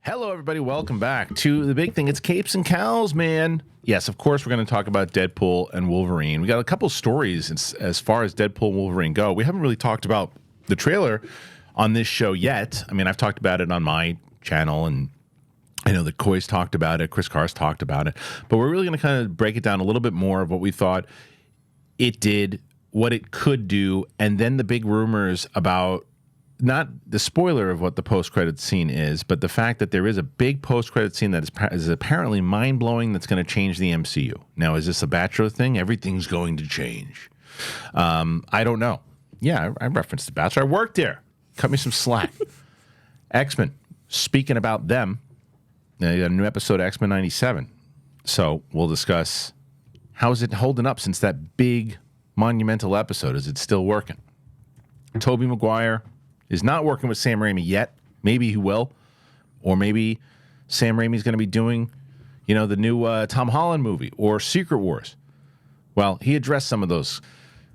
Hello, everybody. Welcome back to the big thing. It's Capes and Cowls, man. Yes, of course, we're going to talk about Deadpool and Wolverine. We got a couple stories as far as Deadpool and Wolverine go. We haven't really talked about the trailer on this show yet. I mean, I've talked about it on my channel, and I know that Koi's talked about it. Kris Carr's talked about it. But we're really going to kind of break it down a little bit more of what we thought it did, what it could do, and then the big rumors about not the spoiler of what the post-credit scene is, but the fact that there is a big post-credit scene that is apparently mind-blowing that's going to change the MCU. Now, is this a Bachelor thing? Everything's going to change. I don't know. Yeah, I referenced the Bachelor. I worked there. Cut me some slack. X-Men. Speaking about them, they got a new episode of X-Men 97. So we'll discuss how is it holding up since that big monumental episode. Is it still working? Tobey Maguire is not working with Sam Raimi yet. Maybe he will. Or maybe Sam Raimi's going to be doing, the new Tom Holland movie or Secret Wars. Well, he addressed some of those,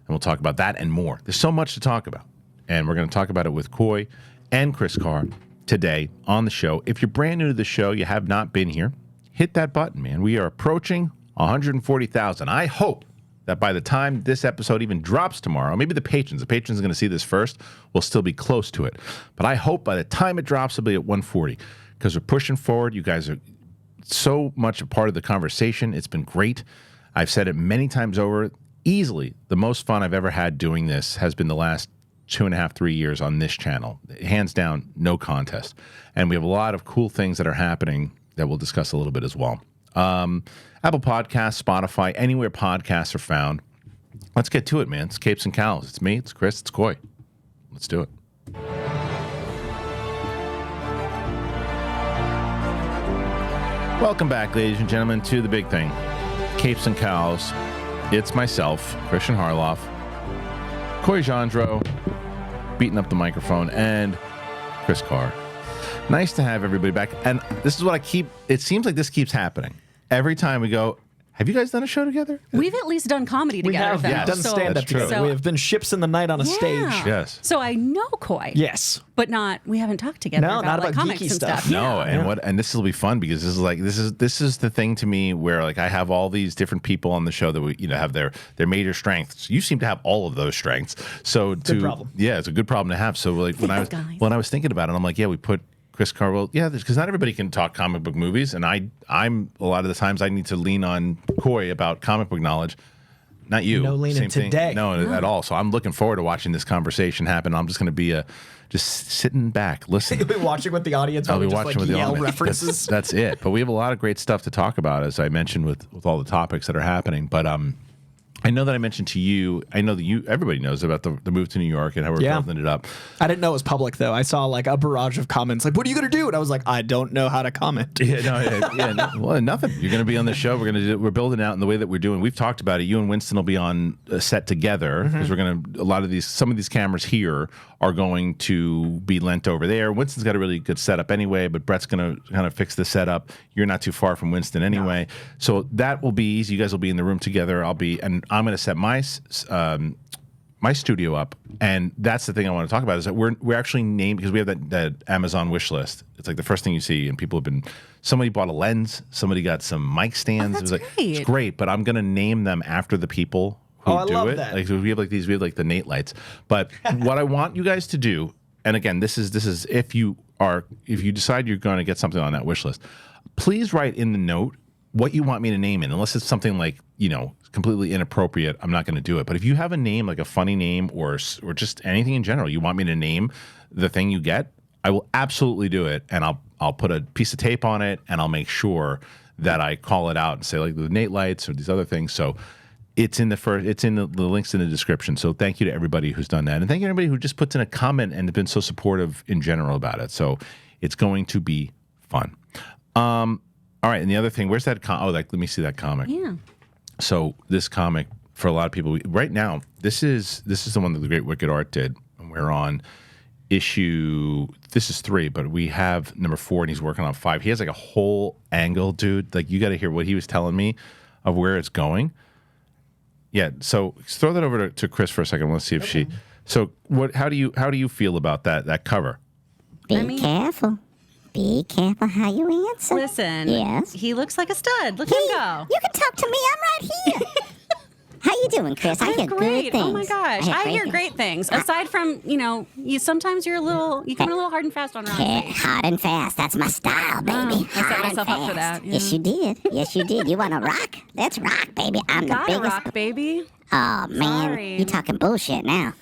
and we'll talk about that and more. There's so much to talk about, and we're going to talk about it with Koi and Kris Carr today on the show. If you're brand new to the show, you have not been here, hit that button, man. We are approaching 140,000. I hope that by the time this episode even drops tomorrow, maybe the patrons are going to see this first, we'll still be close to it. But I hope by the time it drops, it'll be at 140 because we're pushing forward. You guys are so much a part of the conversation. It's been great. I've said it many times over. Easily, the most fun I've ever had doing this has been the last 2.5, 3 years on this channel. Hands down, no contest. And we have a lot of cool things that are happening that we'll discuss a little bit as well. Apple Podcasts, Spotify, anywhere podcasts are found. Let's get to it, man. It's Capes and Cowls. It's me, it's Kris, it's Koi. Let's do it. Welcome back, ladies and gentlemen, to the big thing. Capes and Cowls. It's myself, Kristian Harloff, Koi Jandreau, beating up the microphone, and Kris Carr. Nice to have everybody back. And this is what it seems like this keeps happening. Every time we go, have you guys done a show together? We've at least done comedy together. We have done stand-up together. So, we have been ships in the night on a stage. Yes. So I know Koi. Yes. But we haven't talked together not about comics geeky and stuff. No, Yeah. and this will be fun because this is the thing to me where I have all these different people on the show that we have their major strengths. You seem to have all of those strengths. So good problem. Yeah, it's a good problem to have. So when I was thinking about it, I'm like, yeah, we put Kris Carr, because not everybody can talk comic book movies, and I'm a lot of the times I need to lean on Koi about comic book knowledge. Not you. No leaning today. No, at all. So I'm looking forward to watching this conversation happen. I'm just going to be just sitting back, listening. You'll be watching with the audience. I'll be watching with the yell audience. references. That's it. But we have a lot of great stuff to talk about, as I mentioned with all the topics that are happening. But I know that I mentioned to you, I know that everybody knows about the move to New York and how we're building it up. I didn't know it was public, though. I saw a barrage of comments like, what are you going to do? And I was like, I don't know how to comment. Well, nothing. You're going to be on the show. We're building out in the way that we're doing. We've talked about it. You and Winston will be on a set together because some of these cameras here are going to be lent over there. Winston's got a really good setup anyway, but Brett's going to kind of fix the setup. You're not too far from Winston anyway. No. So that will be easy. You guys will be in the room together. I'm going to set my studio up, and that's the thing I want to talk about is that we're actually named because we have that Amazon wish list. It's like the first thing you see, and people have been. Somebody bought a lens. Somebody got some mic stands. Oh, that's it's great, but I'm going to name them after the people who do love it. That. We have the Nate lights. But what I want you guys to do, and again, this is if you decide you're going to get something on that wish list, please write in the note what you want me to name it, unless it's something like completely inappropriate. I'm not going to do it. But if you have a name, like a funny name or just anything in general, you want me to name the thing you get, I will absolutely do it, and I'll put a piece of tape on it, and I'll make sure that I call it out and say like the Nate lights or these other things. So it's in the links in the description. So thank you to everybody who's done that, and thank you to everybody who just puts in a comment and has been so supportive in general about it. So it's going to be fun. All right, and the other thing, where's that? Let me see that comic. Yeah. So this comic, for a lot of people, right now, this is the one that the Great Wicked Art did, and we're on issue. This is 3, but we have number 4, and he's working on 5. He has a whole angle, dude. You got to hear what he was telling me of where it's going. Yeah. So throw that over to Kris for a second. Let's see if she. So what? How do you feel about that cover? Be careful. Be careful how you answer. Listen, Yes? he looks like a stud. Look at him go. You can talk to me. I'm right here. How you doing, Kris? I hear Great. good things. Oh my gosh. I hear great things. Aside from, you sometimes you come a little hard and fast on Ron. Yeah, hard and fast. That's my style, baby. I set Hard and myself up for fast. that, yeah. Yes, you did. Yes, you did. You want to rock? Let's rock, baby. I'm the Gotta biggest. rock, baby. Oh, man. Sorry. You talking bullshit now.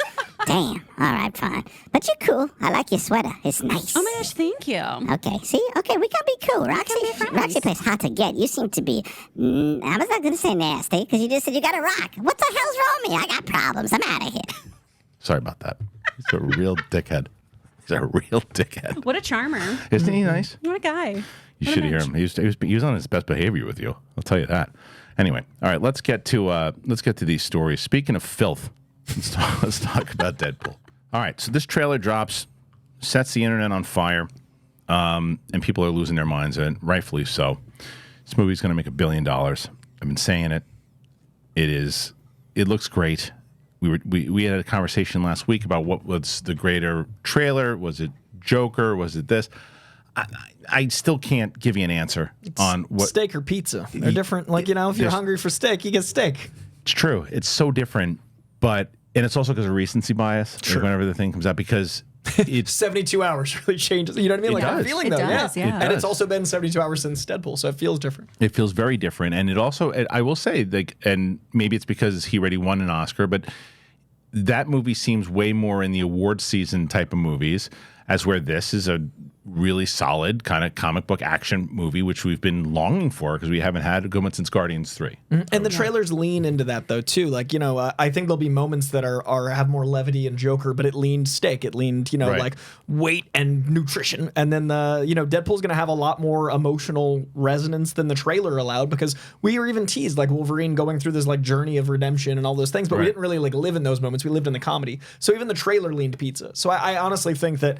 Damn. All right, fine. But you're cool. I like your sweater. It's nice. Oh my gosh, thank you. Okay, see? Okay, we can be cool. Roxy, be friends. Roxy plays hard to get. You seem to be, I was not going to say nasty, because you just said you got to rock. What the hell's wrong with me? I got problems. I'm out of here. Sorry about that. He's a real dickhead. He's a real dickhead. What a charmer. Isn't he nice? What a guy. You should hear him. He was on his best behavior with you. I'll tell you that. Anyway, all right. Let's get to these stories. Speaking of filth, let's talk about Deadpool. All right. So this trailer drops, sets the internet on fire, and people are losing their minds, and rightfully so. This movie's going to make $1 billion. I've been saying it. It looks great. We had a conversation last week about what was the greater trailer. Was it Joker? Was it this? I still can't give you an answer on what Steak or pizza. They're different. Like, if you're hungry for steak, you get steak. It's true. It's so different, and it's also because of recency bias. Sure. Whenever the thing comes out, because it's 72 hours really changes. You know what I mean? It I'm does. feeling It though. does, yeah. And it's also been 72 hours since Deadpool, so it feels different. It feels very different, and it also, I will say, and maybe it's because he already won an Oscar, but that movie seems way more in the award season type of movies, as where this is a really solid kind of comic book action movie, which we've been longing for because we haven't had a good one since Guardians 3. And the trailers lean into that though too. Like, I think there'll be moments that are have more levity in Joker, but it leaned steak. It leaned, Right. like weight and nutrition. And then Deadpool's going to have a lot more emotional resonance than the trailer allowed, because we were even teased like Wolverine going through this like journey of redemption and all those things, but we Right. didn't really like live in those moments. We lived in the comedy. So even the trailer leaned pizza. So I honestly think that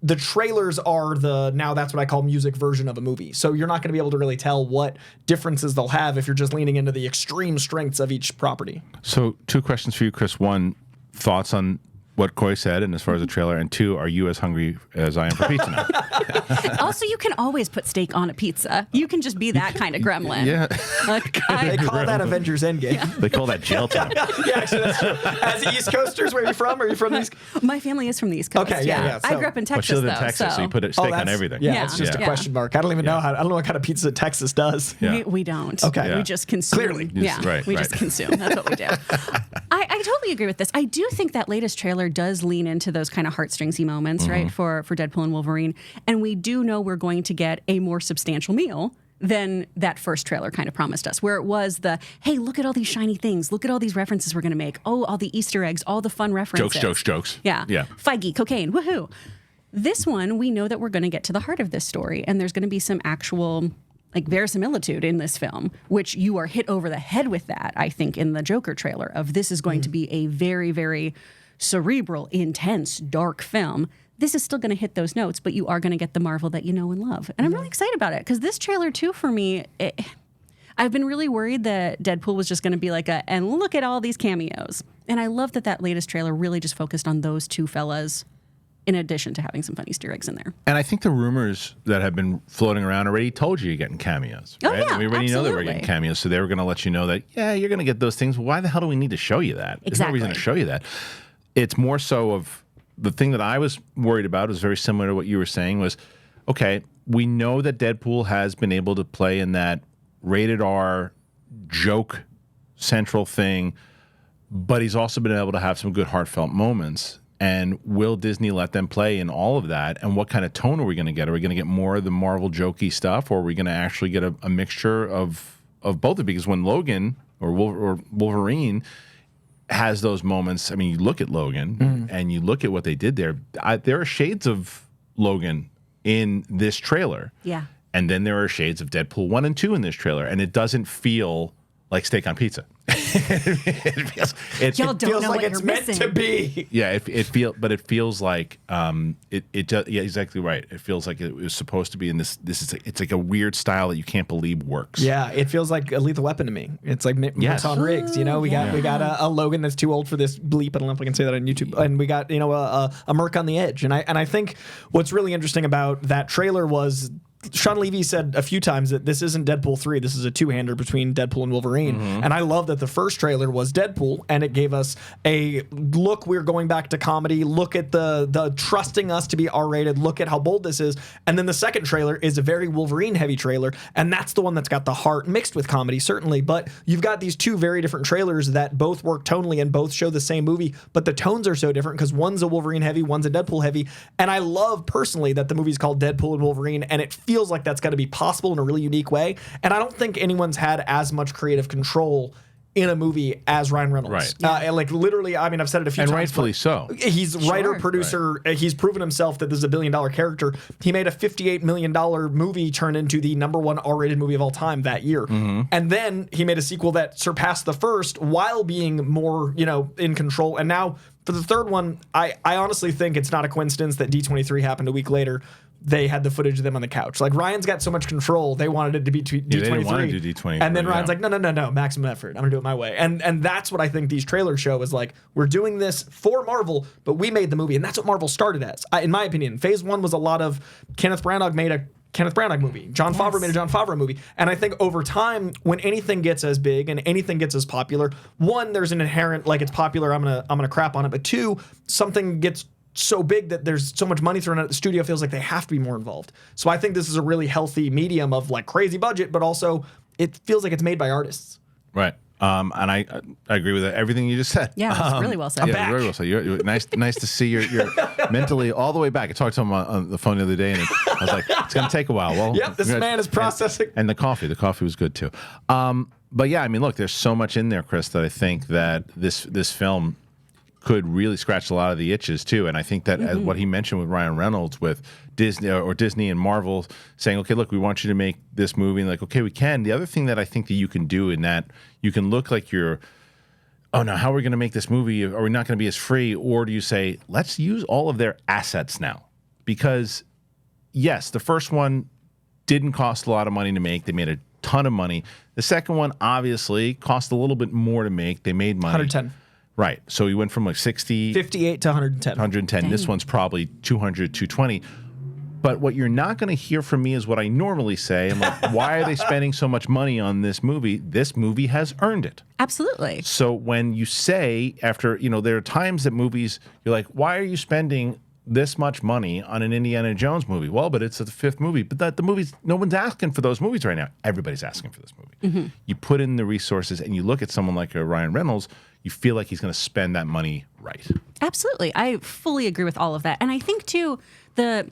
the trailers are now that's what I call music version of a movie. So you're not going to be able to really tell what differences they'll have if you're just leaning into the extreme strengths of each property. So 2 questions for you, Kris. 1, thoughts on what Coy said, and as far as the trailer, and 2, are you as hungry as I am for pizza now? Also, you can always put steak on a pizza. You can just be that kind of gremlin. Yeah. They call that Avengers Endgame. Yeah. They call that jail time. Actually, that's true. As East Coasters, where are you from? Are you from the East? My family is from the East Coast. Okay, yeah. I grew up in But Texas, she lived in though. Texas, so you put a steak on everything. Yeah, Yeah. it's just a Yeah. question mark. I don't even know I don't know what kind of pizza Texas does. Yeah. We don't. Okay. Yeah. We just consume. Clearly. Yeah. Right, we right. just consume. That's what we do. I totally agree with this. I do think that latest trailer does lean into those kind of heartstringsy moments, right, for Deadpool and Wolverine. And we do know we're going to get a more substantial meal than that first trailer kind of promised us, where it was hey, look at all these shiny things. Look at all these references we're going to make. Oh, all the Easter eggs, all the fun references. Jokes. Yeah. Yeah. Feige, cocaine, woohoo. This one, we know that we're going to get to the heart of this story, and there's going to be some actual verisimilitude in this film, which you are hit over the head with that, I think, in the Joker trailer of this is going to be a very, very cerebral, intense, dark film. This is still going to hit those notes, but you are going to get the Marvel that you know and love. And I'm really excited about it, because this trailer, too, for me, I've been really worried that Deadpool was just going to be and look at all these cameos. And I love that latest trailer really just focused on those 2 fellas, in addition to having some fun Easter eggs in there. And I think the rumors that have been floating around already told you you're getting cameos. Oh, Right? yeah, And we already know that we're absolutely. getting cameos, so they were going to let you know that, yeah, you're going to get those things. Why the hell do we need to show you that? There's no reason to Exactly. show you that. It's more so of the thing that I was worried about is very similar to what you were saying was, okay, we know that Deadpool has been able to play in that rated R joke central thing, but he's also been able to have some good heartfelt moments. And will Disney let them play in all of that? And what kind of tone are we going to get? Are we going to get more of the Marvel jokey stuff, or are we going to actually get a mixture of both of it? Because when Logan or Wolverine has those moments, I mean, you look at Logan and you look at what they did there. There are shades of Logan in this trailer. Yeah. And then there are shades of Deadpool 1 and 2 in this trailer. And it doesn't feel like steak on pizza. it Y'all don't Feels know like what it's you're meant missing. to be. Yeah, but it feels like yeah, exactly right. It feels like it was supposed to be in this. It's like a weird style that you can't believe works. Yeah, it feels like a Lethal Weapon to me. It's like Yes. Milton Riggs. You know, we got a Logan that's too old for this bleep. I don't know if I can say that on YouTube. And we got a Merc on the Edge. And I think what's really interesting about that trailer was Sean Levy said a few times that this isn't Deadpool 3. This is a two-hander between Deadpool and Wolverine. Mm-hmm. And I love that the first trailer was Deadpool, and it gave us a look. We're going back to comedy. Look at the trusting us to be R-rated. Look at how bold this is. And then the second trailer is a very Wolverine-heavy trailer, and that's the one that's got the heart mixed with comedy, certainly. But you've got these two very different trailers that both work tonally and both show the same movie, but the tones are so different because one's a Wolverine-heavy, one's a Deadpool-heavy. And I love personally that the movie's called Deadpool and Wolverine, and it feels like that's going to be possible in a really unique way. And I don't think anyone's had as much creative control in a movie as Ryan Reynolds. Right. Like literally, I mean, I've said it a few And times. rightfully so. He's writer, producer. He's proven himself that this is a $1 billion character. He made a $58 million movie turn into the #1 R-rated movie of all time that year. Mm-hmm. And then he made a sequel that surpassed the first while being more, in control. And now for the third one, I honestly think it's not a coincidence that D23 happened a week later. They had the footage of them on the couch. Like, Ryan's got so much control, they wanted it to be D23. They didn't want to do D23. And then Ryan's like, no, maximum effort. I'm going to do it my way. And that's what I think these trailers show is like, we're doing this for Marvel, but we made the movie. And that's what Marvel started as. In my opinion, phase 1 was a lot of Kenneth Branagh made a Kenneth Branagh movie. Jon Favreau made a Jon Favreau movie. And I think over time, when anything gets as big and anything gets as popular, one, there's an inherent, like, it's popular, I'm gonna crap on it. But two, something gets so big that there's so much money thrown at the studio, feels like they have to be more involved. So I think this is a really healthy medium of like crazy budget, but also it feels like it's made by artists. Right. And I agree with everything you just said. Yeah, it was really well said. Yeah, very well said. You're nice to see you're mentally all the way back. I talked to him on the phone the other day, and I was like, it's going to take a while. Well, Yep, this man is processing. And the coffee was good too. But yeah, I mean, look, there's so much in there, Kris, that I think that this film could really scratch a lot of the itches too. And I think that as what he mentioned with Ryan Reynolds with Disney or Disney and Marvel saying, okay, look, we want you to make this movie. And like, okay, we can. The other thing that I think that you can do in that, you can look like you're, oh no, how are we going to make this movie? Are we not going to be as free? Or do you say, let's use all of their assets now? Because yes, the first one didn't cost a lot of money to make. They made a ton of money. The second one obviously cost a little bit more to make. They made money. 110. Right. So we went from like 60, 58 to 110. 110. This one's probably 200, 220. But what you're not going to hear from me is what I normally say. I'm like, why are they spending so much money on this movie? This movie has earned it. Absolutely. So when you say after, there are times that movies, you're like, why are you spending this much money on an Indiana Jones movie? Well, but it's the 5th movie. But the movies, no one's asking for those movies right now. Everybody's asking for this movie. You put in the resources and you look at someone like a Ryan Reynolds, you feel like he's going to spend that money right. Absolutely. I fully agree with all of that. And I think, too, the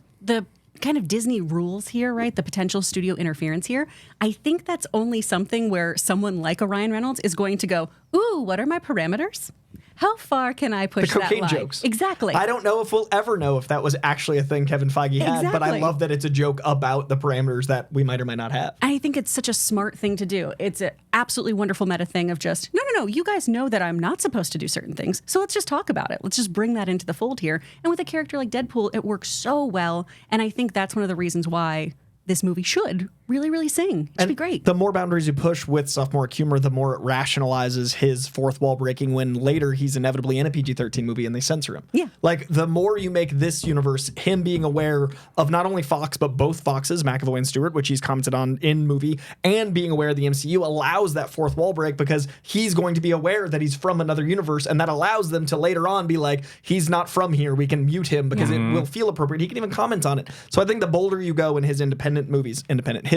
kind of Disney rules here, right? The potential studio interference here. I think that's only something where someone like a Ryan Reynolds is going to go, ooh, what are my parameters? How far can I push The that cocaine line? jokes. Exactly. I don't know if we'll ever know if that was actually a thing Kevin Feige had, but I Exactly. love that it's a joke about the parameters that we might or might not have. I think it's such a smart thing to do. It's an absolutely wonderful meta thing of just, no, you guys know that I'm not supposed to do certain things, so let's just talk about it. Let's just bring that into the fold here. And with a character like Deadpool, it works so well, and I think that's one of the reasons why this movie should really, really sing. It should be great. The more boundaries you push with sophomore humor, the more it rationalizes his fourth wall breaking when later he's inevitably in a PG-13 movie and they censor him. Yeah. Like, the more you make this universe, him being aware of not only Fox, but both Foxes, McAvoy and Stewart, which he's commented on in movie, and being aware of the MCU allows that fourth wall break because he's going to be aware that he's from another universe, and that allows them to later on be like, he's not from here, we can mute him because it will feel appropriate. He can even comment on it. So I think the bolder you go in his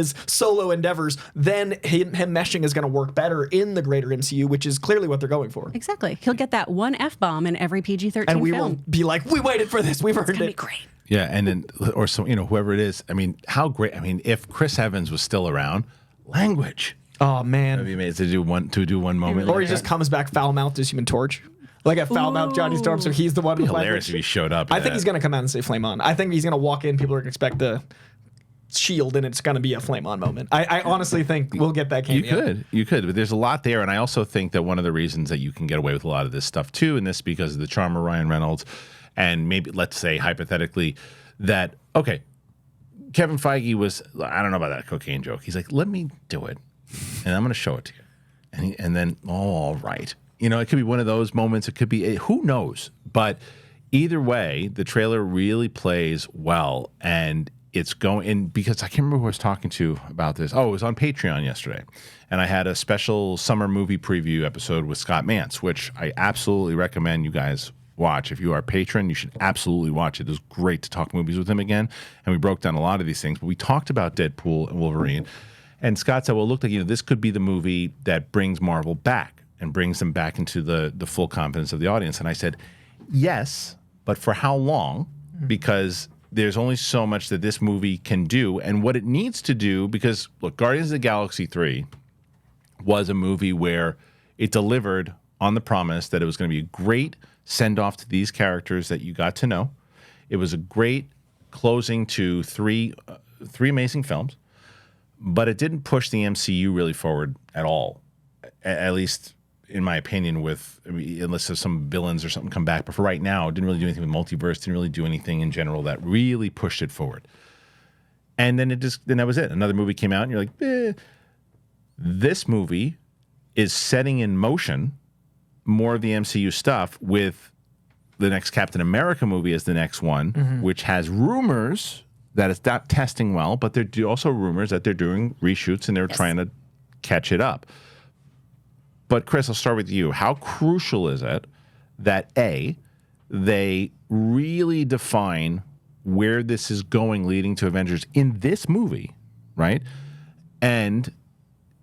his solo endeavors, then him meshing is going to work better in the greater MCU, which is clearly what they're going for. Exactly. He'll get that one F-bomb in every PG-13 And we film. will be like, we waited for this, we've earned It's gonna be it. great. Yeah, and then or some whoever it is. I mean, how great! I mean, if Chris Evans was still around, language. Oh man! That'd be amazing to do one moment. Or like he just that. comes back foul-mouthed as Human Torch. Like a foul-mouthed Johnny Storm, so he's the one It'd with be hilarious language. if he showed up. I think he's going to come out and say flame on. I think he's going to walk in, people are going to expect the shield and it's going to be a flame on moment. I honestly think we'll get that cameo. You could, but there's a lot there, and I also think that one of the reasons that you can get away with a lot of this stuff too, and this because of the charm of Ryan Reynolds, and maybe let's say hypothetically that Kevin Feige was, I don't know about that cocaine joke. He's like, let me do it, and I'm going to show it to you, and then all right, it could be one of those moments. It could be who knows, but either way, the trailer really plays well, and it's going in because I can't remember who I was talking to about this. Oh, it was on Patreon yesterday. And I had a special summer movie preview episode with Scott Mantz, which I absolutely recommend you guys watch. If you are a patron, you should absolutely watch it. It was great to talk movies with him again. And we broke down a lot of these things. But we talked about Deadpool and Wolverine. And Scott said, well, it looked like, this could be the movie that brings Marvel back and brings them back into the full confidence of the audience. And I said, yes, but for how long? Because there's only so much that this movie can do, and what it needs to do, because, look, Guardians of the Galaxy 3 was a movie where it delivered on the promise that it was going to be a great send-off to these characters that you got to know. It was a great closing to three amazing films, but it didn't push the MCU really forward at all, at least in my opinion, unless there's some villains or something come back. But for right now, it didn't really do anything with multiverse, didn't really do anything in general that really pushed it forward. And then then that was it. Another movie came out, and you're like, This movie is setting in motion more of the MCU stuff with the next Captain America movie as the next one, which has rumors that it's not testing well, but there are also rumors that they're doing reshoots and they're trying to catch it up. But Kris, I'll start with you. How crucial is it that they really define where this is going leading to Avengers in this movie, right? And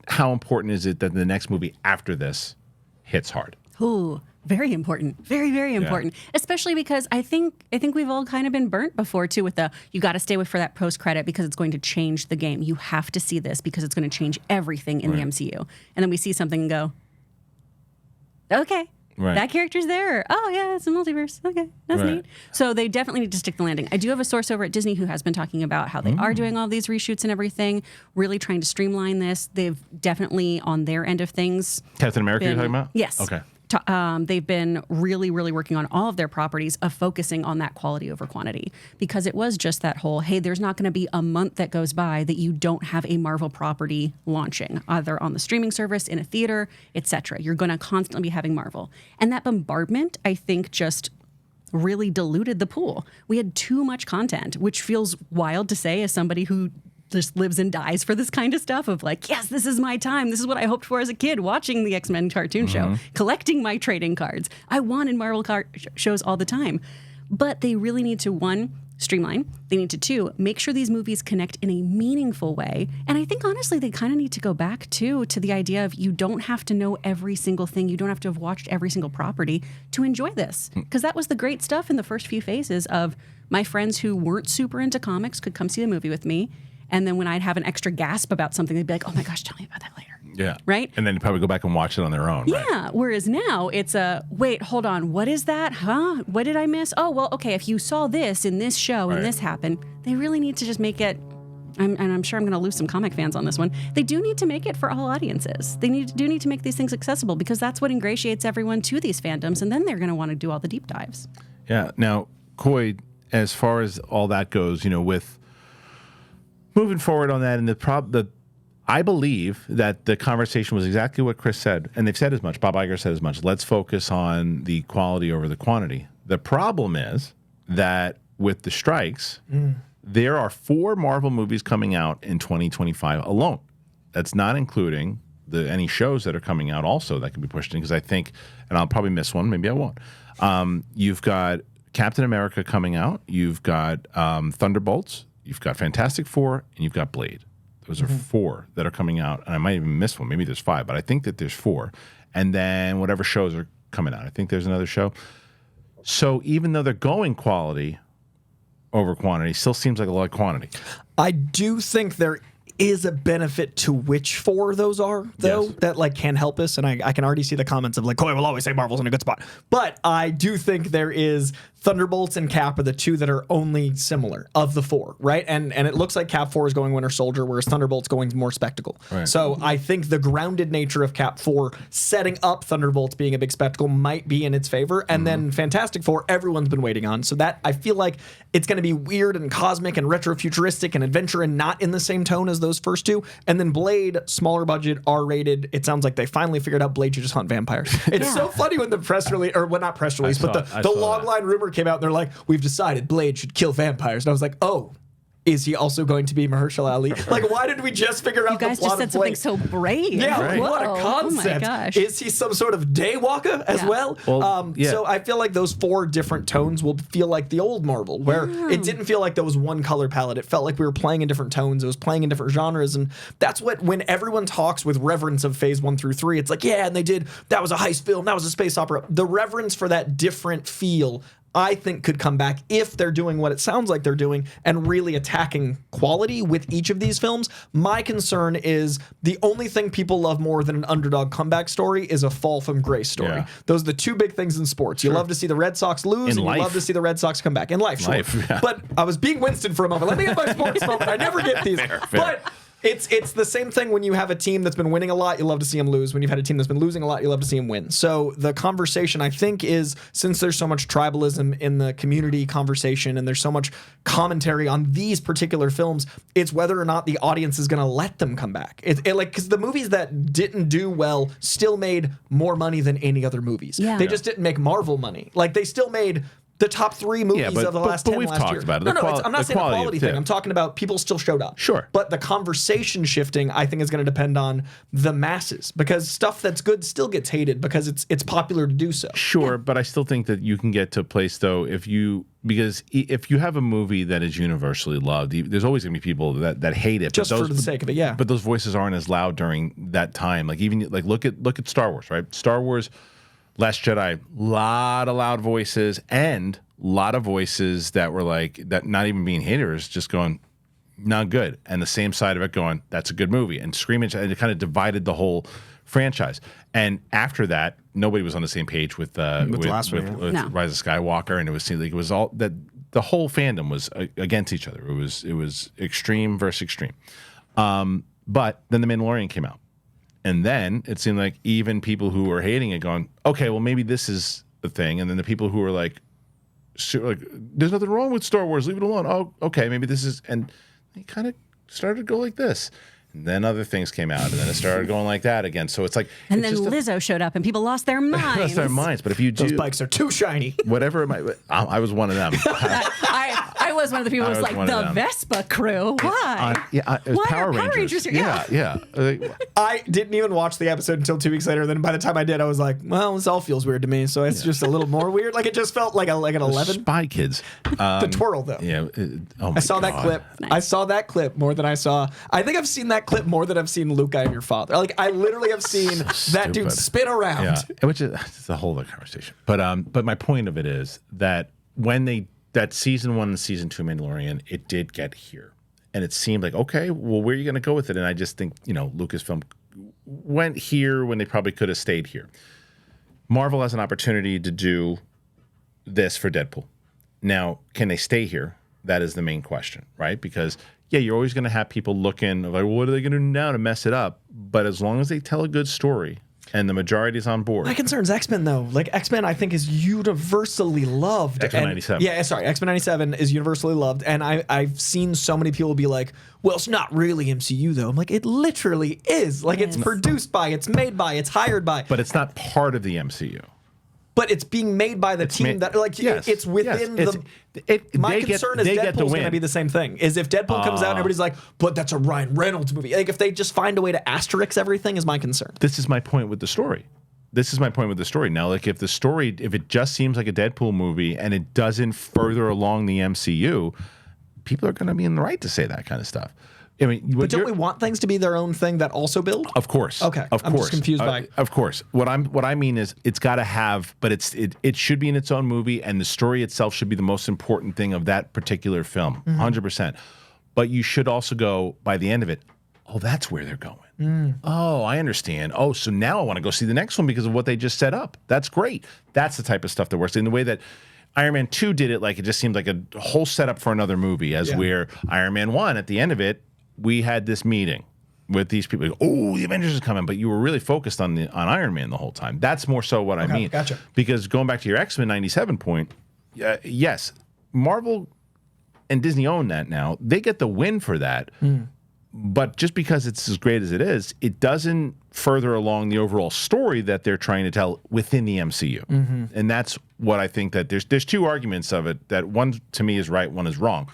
how important is it that the next movie after this hits hard? Ooh, very important. Very, very important. Yeah. Especially because I think we've all kind of been burnt before too with you got to stay with for that post credit because it's going to change the game. You have to see this because it's going to change everything in the MCU. And then we see something and go, okay, that character's there. Oh, yeah, it's a multiverse. Okay, that's neat. So they definitely need to stick the landing. I do have a source over at Disney who has been talking about how they are doing all these reshoots and everything, really trying to streamline this. They've definitely, on their end of things... Captain America you're talking about? Yes. Okay. They've been really, really working on all of their properties of focusing on that quality over quantity because it was just that whole, hey, there's not going to be a month that goes by that you don't have a Marvel property launching, either on the streaming service, in a theater, etc. You're going to constantly be having Marvel. And that bombardment, I think, just really diluted the pool. We had too much content, which feels wild to say as somebody who just lives and dies for this kind of stuff of like, yes, this is my time. This is what I hoped for as a kid, watching the X-Men cartoon show, collecting my trading cards. I wanted Marvel shows all the time. But they really need to, one, streamline. They need to, two, make sure these movies connect in a meaningful way. And I think, honestly, they kind of need to go back, too, to the idea of you don't have to know every single thing. You don't have to have watched every single property to enjoy this. Because that was the great stuff in the first few phases of my friends who weren't super into comics could come see the movie with me. And then when I'd have an extra gasp about something, they'd be like, oh my gosh, tell me about that later. Yeah. Right? And then you probably go back and watch it on their own. Yeah. Right? Whereas now it's wait, hold on. What is that? Huh? What did I miss? Oh, well, okay. If you saw this in this show and this happened, they really need to just make it, and I'm sure I'm going to lose some comic fans on this one. They do need to make it for all audiences. They do need to make these things accessible because that's what ingratiates everyone to these fandoms. And then they're going to want to do all the deep dives. Yeah. Now, Coy, as far as all that goes, with moving forward on that, and I believe that the conversation was exactly what Kris said, and they've said as much. Bob Iger said as much. Let's focus on the quality over the quantity. The problem is that with the strikes, there are 4 Marvel movies coming out in 2025 alone. That's not including any shows that are coming out also that can be pushed in, because I think, and I'll probably miss one, maybe I won't. You've got Captain America coming out. You've got Thunderbolts. You've got Fantastic Four, and you've got Blade. Those are 4 that are coming out, and I might even miss one. Maybe there's 5, but I think that there's 4. And then whatever shows are coming out. I think there's another show. So even though they're going quality over quantity, still seems like a lot of quantity. I do think there is a benefit to which 4 those are, though, Yes. that like can help us. And I can already see the comments of like, Coy will always say Marvel's in a good spot. But I do think there is Thunderbolts and Cap are the 2 that are only similar of the 4, right? And it looks like Cap 4 is going Winter Soldier, whereas Thunderbolts going more spectacle. Right. So I think the grounded nature of Cap 4 setting up Thunderbolts being a big spectacle might be in its favor. And then Fantastic Four, everyone's been waiting on. So that I feel like it's going to be weird and cosmic and retro-futuristic and adventure and not in the same tone as those first 2. And then Blade, smaller budget, R-rated. It sounds like they finally figured out Blade should just hunt vampires. It's so funny when the press release, or well, not press release, but the log line rumor came out and they're like, we've decided Blade should kill vampires. And I was like, oh, is he also going to be Mahershala Ali? Like, why did we just figure out You guys the plot just said of Blade? something so brave. Yeah, Right. what a Whoa. concept. Oh my gosh. Is he some sort of daywalker as Yeah. well? Well, yeah. So I feel like those 4 different tones will feel like the old Marvel, where it didn't feel like there was one color palette. It felt like we were playing in different tones. It was playing in different genres. And that's what, when everyone talks with reverence of phase 1 through 3, it's like, yeah, and that was a heist film, that was a space opera. The reverence for that different feel, I think, could come back if they're doing what it sounds like they're doing and really attacking quality with each of these films. My concern is the only thing people love more than an underdog comeback story is a fall from grace story. Yeah. Those are the 2 big things in sports. You love to see the Red Sox lose, In and life. you love to see the Red Sox come back. In life, sure. Yeah. But I was being Winston for a moment. Let me get my sports moment. I never get these. Fair. But it's the same thing when you have a team that's been winning a lot, you love to see them lose. When you've had a team that's been losing a lot, you love to see them win. So the conversation, I think, is, since there's so much tribalism in the community conversation and there's so much commentary on these particular films, it's whether or not the audience is going to let them come back. Because the movies that didn't do well still made more money than any other movies. Yeah. They just didn't make Marvel money. Like, they still made the top 3 movies but- of the but- last but 10 we've last talked year. about it. No, The I'm not saying a quality quality of thing. it. I'm talking about people still showed up. Sure. But the conversation shifting, I think, is going to depend on the masses, because stuff that's good still gets hated because it's popular to do so. Sure, but I still think that you can get to a place, though, because if you have a movie that is universally loved, there's always going to be people that hate it. Just for the sake of it, yeah. But those voices aren't as loud during that time. Like, even like look at Star Wars, right? Star Wars, Last Jedi, lot of loud voices and a lot of voices that were like that, not even being haters, just going, not good, and the same side of it going, that's a good movie, and screaming, and it kind of divided the whole franchise. And after that, nobody was on the same page with the last one, yeah. with No. Rise of Skywalker, and it was all that the whole fandom was against each other. It was extreme versus extreme. But then The Mandalorian came out, and then it seemed like even people who were hating it going, okay, well, maybe this is the thing, and then the people who were like, there's nothing wrong with Star Wars, leave it alone. Oh, okay, maybe this is, and they kind of started to go like this. And then other things came out, and then it started going like that again. So it's like, And it's then just Lizzo showed up and people lost their minds. lost their minds. But if you do Those bikes are too shiny. whatever it might, I was one of them. I was one of the people who was was like, one of the them. Vespa crew. Why? It was Why Power are Power Rangers. Rangers here? Yeah. I didn't even watch the episode until 2 weeks later. Then by the time I did, I was like, well, this all feels weird to me. So it's just a little more weird. Like, it just felt like an 11. Spy Kids. The twirl, though. Yeah. Oh my I saw that God. clip. Nice. I saw that clip more than I Think I've seen that clip more than I've seen Luke, I Am Your Father. Like, I literally have seen that dude stupid. spin around. Yeah, which is it's a whole other conversation. But my point of it is that when that season 1 and season 2 Mandalorian, it did get here, and it seemed like, okay, well, where are you going to go with it? And I just think, Lucasfilm went here when they probably could have stayed here. Marvel has an opportunity to do this for Deadpool. Now, can they stay here? That is the main question, right? Because you're always going to have people looking like, well, what are they going to do now to mess it up? But as long as they tell a good story and the majority's on board. My concern is X-Men, though. Like, X-Men, I think, is universally loved. X-Men And- 97. Yeah, sorry. X-Men 97 is universally loved. And I've seen so many people be like, well, it's not really MCU, though. I'm like, it literally is. Like, it's produced by, it's made by, it's hired by. But it's not part of the MCU. But it's being made by the team that, like, yes, it's within yes, My concern is they get the Deadpool's going to win. be the same thing. Is if Deadpool comes out and everybody's like, but that's a Ryan Reynolds movie. Like, if they just find a way to asterisk everything is my concern. This is my point with the story. Now, like, if it just seems like a Deadpool movie and it doesn't further along the MCU, people are going to be in the right to say that kind of stuff. I mean, But don't we want things to be their own thing that also build? Of course. Okay. Of I'm course. just confused by. Of course. What I mean is it's got to have, but it should be in its own movie, and the story itself should be the most important thing of that particular film, 100%. But you should also go, by the end of it, oh, that's where they're going. Oh, I understand. Oh, so now I want to go see the next one because of what they just set up. That's great. That's the type of stuff that works. In the way that Iron Man 2 did it, like it just seemed like a whole setup for another movie, as where Iron Man 1, at the end of it, we had this meeting with these people. Oh, the Avengers is coming, but you were really focused on Iron Man the whole time. That's more so what I mean. Gotcha. Because going back to your X-Men 97 point, yes, Marvel and Disney own that now. They get the win for that. But just because it's as great as it is, it doesn't further along the overall story that they're trying to tell within the MCU. And that's what I think that there's two arguments of it, that one to me is right, one is wrong.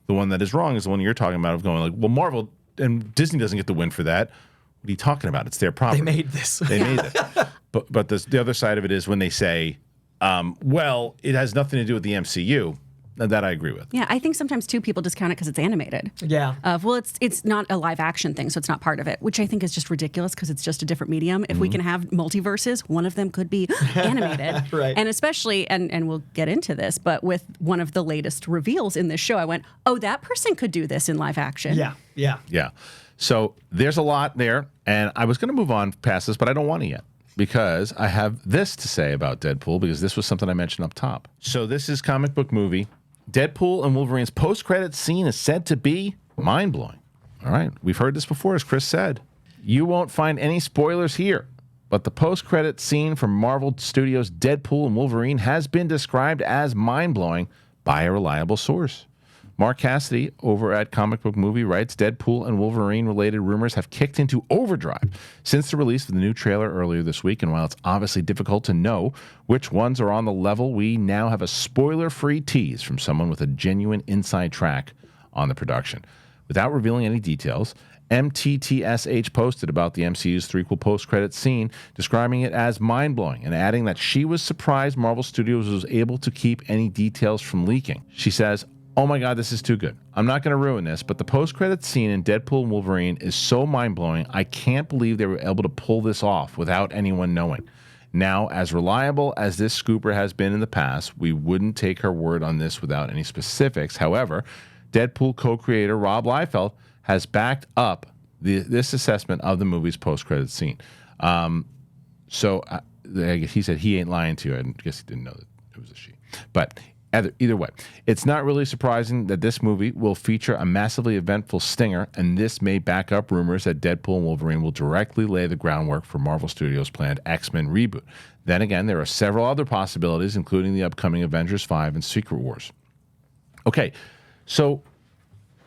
The one that is wrong is the one you're talking about of going like, well, Marvel and Disney doesn't get the win for that. What are you talking about? It's their property. They made this. They made it. But the other side of it is when they say, well, it has nothing to do with the MCU. That I agree with. Yeah, I think sometimes too people discount it because it's animated. Yeah. Well, it's not a live action thing, so it's not part of it, which I think is just ridiculous because it's just a different medium. If we can have multiverses, one of them could be animated. Right. And especially, and we'll get into this, but with one of the latest reveals in this show, I went, oh, that person could do this in live action. Yeah. So there's a lot there, and I was going to move on past this, but I don't want to yet, because I have this to say about Deadpool, because this was something I mentioned up top. So this is comic book movie. Deadpool and Wolverine's post-credits scene is said to be mind-blowing. All right, we've heard this before, as Kris said. You won't find any spoilers here, but the post-credits scene from Marvel Studios' Deadpool and Wolverine has been described as mind-blowing by a reliable source. Mark Cassidy over at Comic Book Movie writes, Deadpool and Wolverine-related rumors have kicked into overdrive since the release of the new trailer earlier this week, and while it's obviously difficult to know which ones are on the level, we now have a spoiler-free tease from someone with a genuine inside track on the production. Without revealing any details, MTTSH posted about the MCU's threequel post-credits scene, describing it as mind-blowing and adding that she was surprised Marvel Studios was able to keep any details from leaking. She says, oh my God, this is too good. I'm not going to ruin this, but the post-credits scene in Deadpool and Wolverine is so mind-blowing, I can't believe they were able to pull this off without anyone knowing. Now, as reliable as this scooper has been in the past, we wouldn't take her word on this without any specifics. However, Deadpool co-creator Rob Liefeld has backed up this assessment of the movie's post-credits scene. So he said he ain't lying to you. I guess he didn't know that it was a she. But either way, it's not really surprising that this movie will feature a massively eventful stinger, and this may back up rumors that Deadpool and Wolverine will directly lay the groundwork for Marvel Studios' planned X-Men reboot. Then again, there are several other possibilities, including the upcoming Avengers 5 and Secret Wars. Okay, so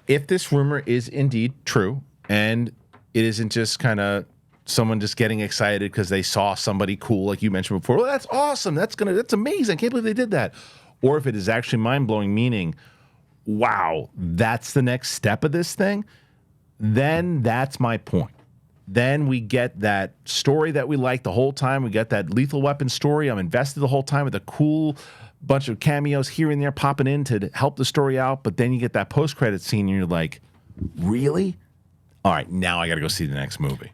if this rumor is indeed true, and it isn't just kind of someone just getting excited because they saw somebody cool, like you mentioned before, well, that's awesome, that's amazing, I can't believe they did that. Or if it is actually mind-blowing, meaning, wow, that's the next step of this thing, then that's my point. Then we get that story that we like the whole time. We get that Lethal Weapon story. I'm invested the whole time with a cool bunch of cameos here and there popping in to help the story out. But then you get that post-credit scene and you're like, really? All right, now I got to go see the next movie.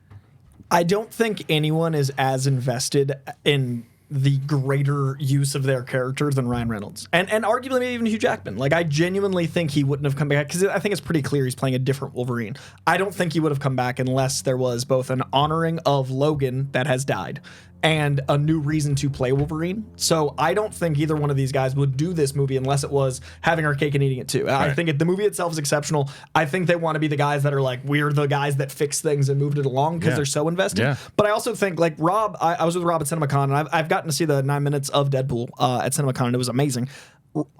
I don't think anyone is as invested in the greater use of their characters than Ryan Reynolds. And arguably maybe even Hugh Jackman. Like, I genuinely think he wouldn't have come back, because I think it's pretty clear he's playing a different Wolverine. I don't think he would have come back unless there was both an honoring of Logan that has died and a new reason to play Wolverine. So I don't think either one of these guys would do this movie unless it was having our cake and eating it too. Right. I think the movie itself is exceptional. I think they want to be the guys that are like, we're the guys that fix things and moved it along because they're so invested. Yeah. But I also think, like, Rob, I was with Rob at CinemaCon, and I've gotten to see the 9 minutes of Deadpool at CinemaCon, and it was amazing.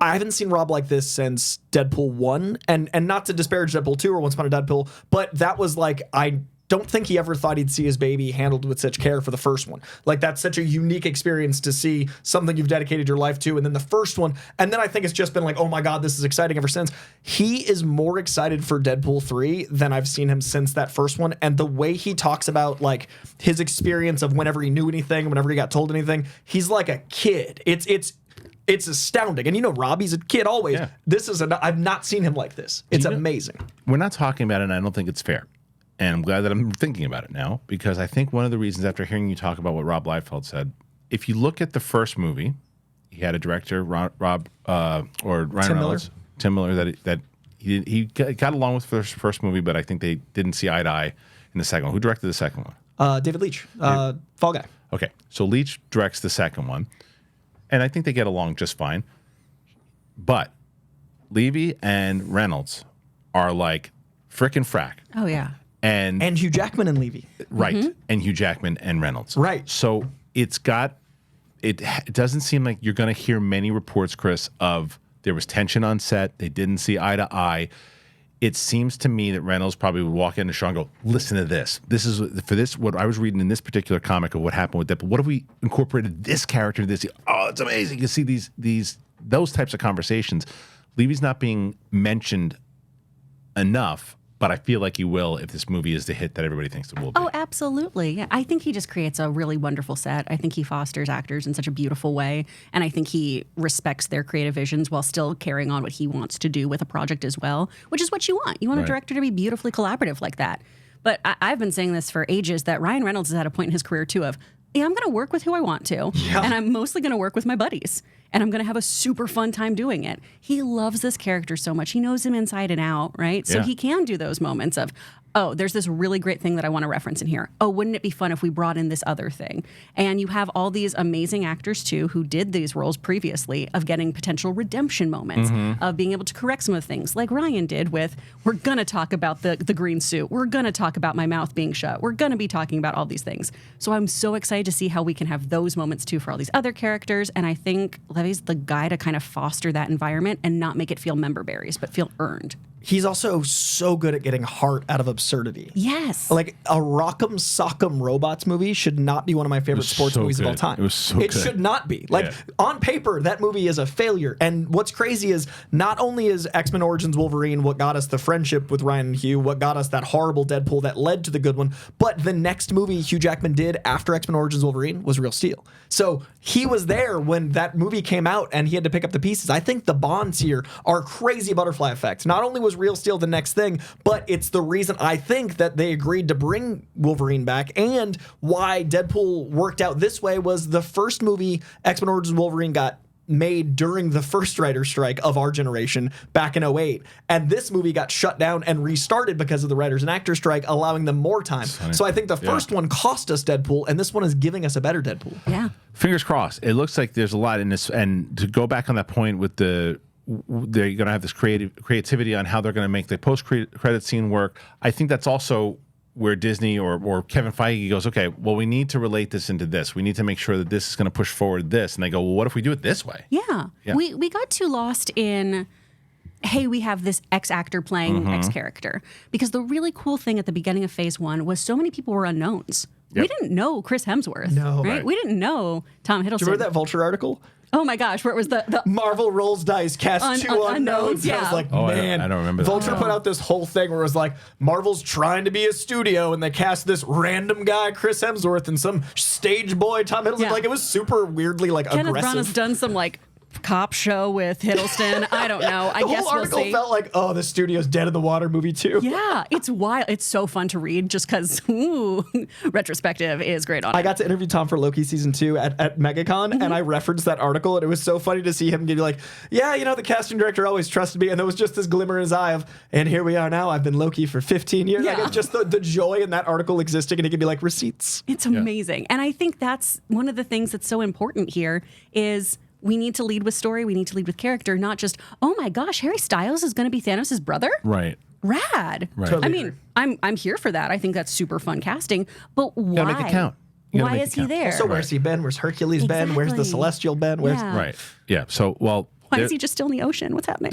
I haven't seen Rob like this since Deadpool 1, and not to disparage Deadpool 2 or Once Upon a Deadpool, but that was like, I don't think he ever thought he'd see his baby handled with such care for the first one. Like, that's such a unique experience to see something you've dedicated your life to, and then the first one, and then I think it's just been like, oh my God, this is exciting ever since. He is more excited for Deadpool 3 than I've seen him since that first one, and the way he talks about, like, his experience of whenever he knew anything, whenever he got told anything, he's like a kid. It's astounding. And you know, Robbie's a kid always. Yeah. I've not seen him like this. It's amazing. We're not talking about it, and I don't think it's fair. And I'm glad that I'm thinking about it now, because I think one of the reasons, after hearing you talk about what Rob Liefeld said, if you look at the first movie, he had a director, Ryan Reynolds, Tim Miller, that he got along with the first movie, but I think they didn't see eye to eye in the second one. Who directed the second one? David Leitch, Fall Guy. Okay, so Leitch directs the second one, and I think they get along just fine. But Levy and Reynolds are like frickin' frack. Oh yeah. And Hugh Jackman and Levy. right, and Hugh Jackman and Reynolds. Right. So it doesn't seem like you're going to hear many reports, Chris, of there was tension on set. They didn't see eye to eye. It seems to me that Reynolds probably would walk into Shaw and go, listen to this. This is for this, what I was reading in this particular comic of what happened with Deadpool. What if we incorporated this character into this? Oh, it's amazing. You see those types of conversations. Levy's not being mentioned enough, but I feel like he will if this movie is the hit that everybody thinks it will be. Oh, absolutely. Yeah, I think he just creates a really wonderful set. I think he fosters actors in such a beautiful way. And I think he respects their creative visions while still carrying on what he wants to do with a project as well, which is what you want. You want a director to be beautifully collaborative like that. But I've been saying this for ages that Ryan Reynolds is at a point in his career, too, of, yeah, I'm going to work with who I want to. Yeah. And I'm mostly going to work with my buddies. And I'm going to have a super fun time doing it. He loves this character so much. He knows him inside and out, right? So he can do those moments of, oh, there's this really great thing that I want to reference in here. Oh, wouldn't it be fun if we brought in this other thing? And you have all these amazing actors, too, who did these roles previously of getting potential redemption moments, of being able to correct some of the things, like Ryan did with, we're going to talk about the green suit. We're going to talk about my mouth being shut. We're going to be talking about all these things. So I'm so excited to see how we can have those moments, too, for all these other characters. And I think Levy's the guy to kind of foster that environment and not make it feel member berries, but feel earned. He's also so good at getting heart out of absurdity. Yes. Like a Rock'em Sock'em Robots movie should not be one of my favorite sports movies of all time. It was so It good. should not be. Like on paper, that movie is a failure. And what's crazy is not only is X-Men Origins Wolverine what got us the friendship with Ryan and Hugh, what got us that horrible Deadpool that led to the good one, but the next movie Hugh Jackman did after X-Men Origins Wolverine was Real Steel. So he was there when that movie came out and he had to pick up the pieces. I think the bonds here are crazy butterfly effects. Not only was Real Steel the next thing, but it's the reason I think that they agreed to bring Wolverine back, and why Deadpool worked out this way was the first movie, X-Men Origins Wolverine, got made during the first writer's strike of our generation back in 2008. And this movie got shut down and restarted because of the writers and actors strike, allowing them more time. So I think the first one cost us Deadpool, and this one is giving us a better Deadpool. Yeah. Fingers crossed. It looks like there's a lot in this. And to go back on that point with they're going to have this creativity on how they're going to make the post-credit scene work. I think that's also where Disney or Kevin Feige goes, okay, well, we need to relate this into this. We need to make sure that this is going to push forward this. And they go, well, what if we do it this way? Yeah. We got too lost in, hey, we have this X actor playing X character. Because the really cool thing at the beginning of Phase 1 was so many people were unknowns. Yep. We didn't know Chris Hemsworth. No. Right? We didn't know Tom Hiddleston. Do you remember that Vulture article? Oh my gosh, where it was the Marvel rolls dice, cast two unknowns. yeah. I was like, man. I don't remember that. Vulture put out this whole thing where it was like, Marvel's trying to be a studio, and they cast this random guy, Chris Hemsworth, and some stage boy, Tom Hiddleston. Yeah. Like, it was super weirdly, like, Kenneth aggressive. Branagh's done some like cop show with Hiddleston. I don't know. I the guess whole we'll article see. felt like, oh, the studio's dead in the water movie, too. Yeah, it's wild. It's so fun to read just because retrospective is great on it. I got to interview Tom for Loki season 2 at MegaCon, and I referenced that article, and it was so funny to see him be like, yeah, you know, the casting director always trusted me, and there was just this glimmer in his eye of, and here we are now, I've been Loki for 15 years. Yeah. Like, it's just the joy in that article existing, and it could be like receipts. It's amazing. And I think that's one of the things that's so important here is we need to lead with story. We need to lead with character, not just, oh my gosh, Harry Styles is going to be Thanos' brother? Right. Rad. Right. Totally I mean, I'm here for that. I think that's super fun casting. But why? Gotta make it count. You gotta Why make is it he count. there? So where's he been? Where's Hercules been? Where's the Exactly. Celestial been? Where's Yeah. Right. Yeah. So, well. Why is he just still in the ocean? What's happening?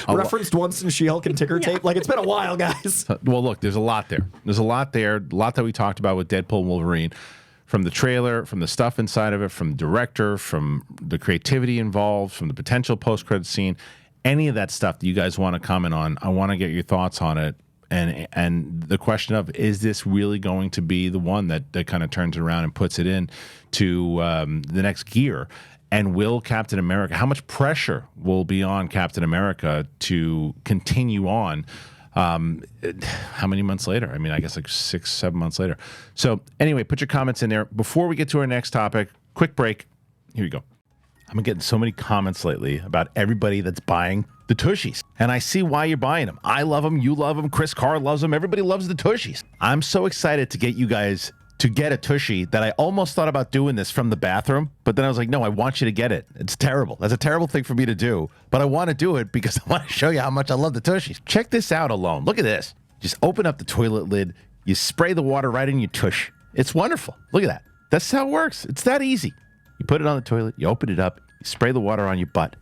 referenced once in She-Hulk and Ticker Tape? Like, it's been a while, guys. Well, look, there's a lot there. There's a lot there. A lot that we talked about with Deadpool and Wolverine. From the trailer, from the stuff inside of it, from the director, from the creativity involved, from the potential post-credit scene, any of that stuff that you guys want to comment on, I want to get your thoughts on it. And the question of, is this really going to be the one that kind of turns it around and puts it in to the next gear? And will Captain America, how much pressure will be on Captain America to continue on? How many months later? I mean, I guess like 6-7 months later. So anyway, put your comments in there. Before we get to our next topic, quick break. Here we go. I've been getting so many comments lately about everybody that's buying the Tushies. And I see why you're buying them. I love them. You love them. Kris Carr loves them. Everybody loves the Tushies. I'm so excited to get you guys to get a Tushy that I almost thought about doing this from the bathroom, but then I was like, no, I want you to get it. It's terrible. That's a terrible thing for me to do, but I want to do it because I want to show you how much I love the Tushies. Check this out alone. Look at this. Just open up the toilet lid. You spray the water right in your tush. It's wonderful. Look at that. That's how it works. It's that easy. You put it on the toilet. You open it up. You spray the water on your butt.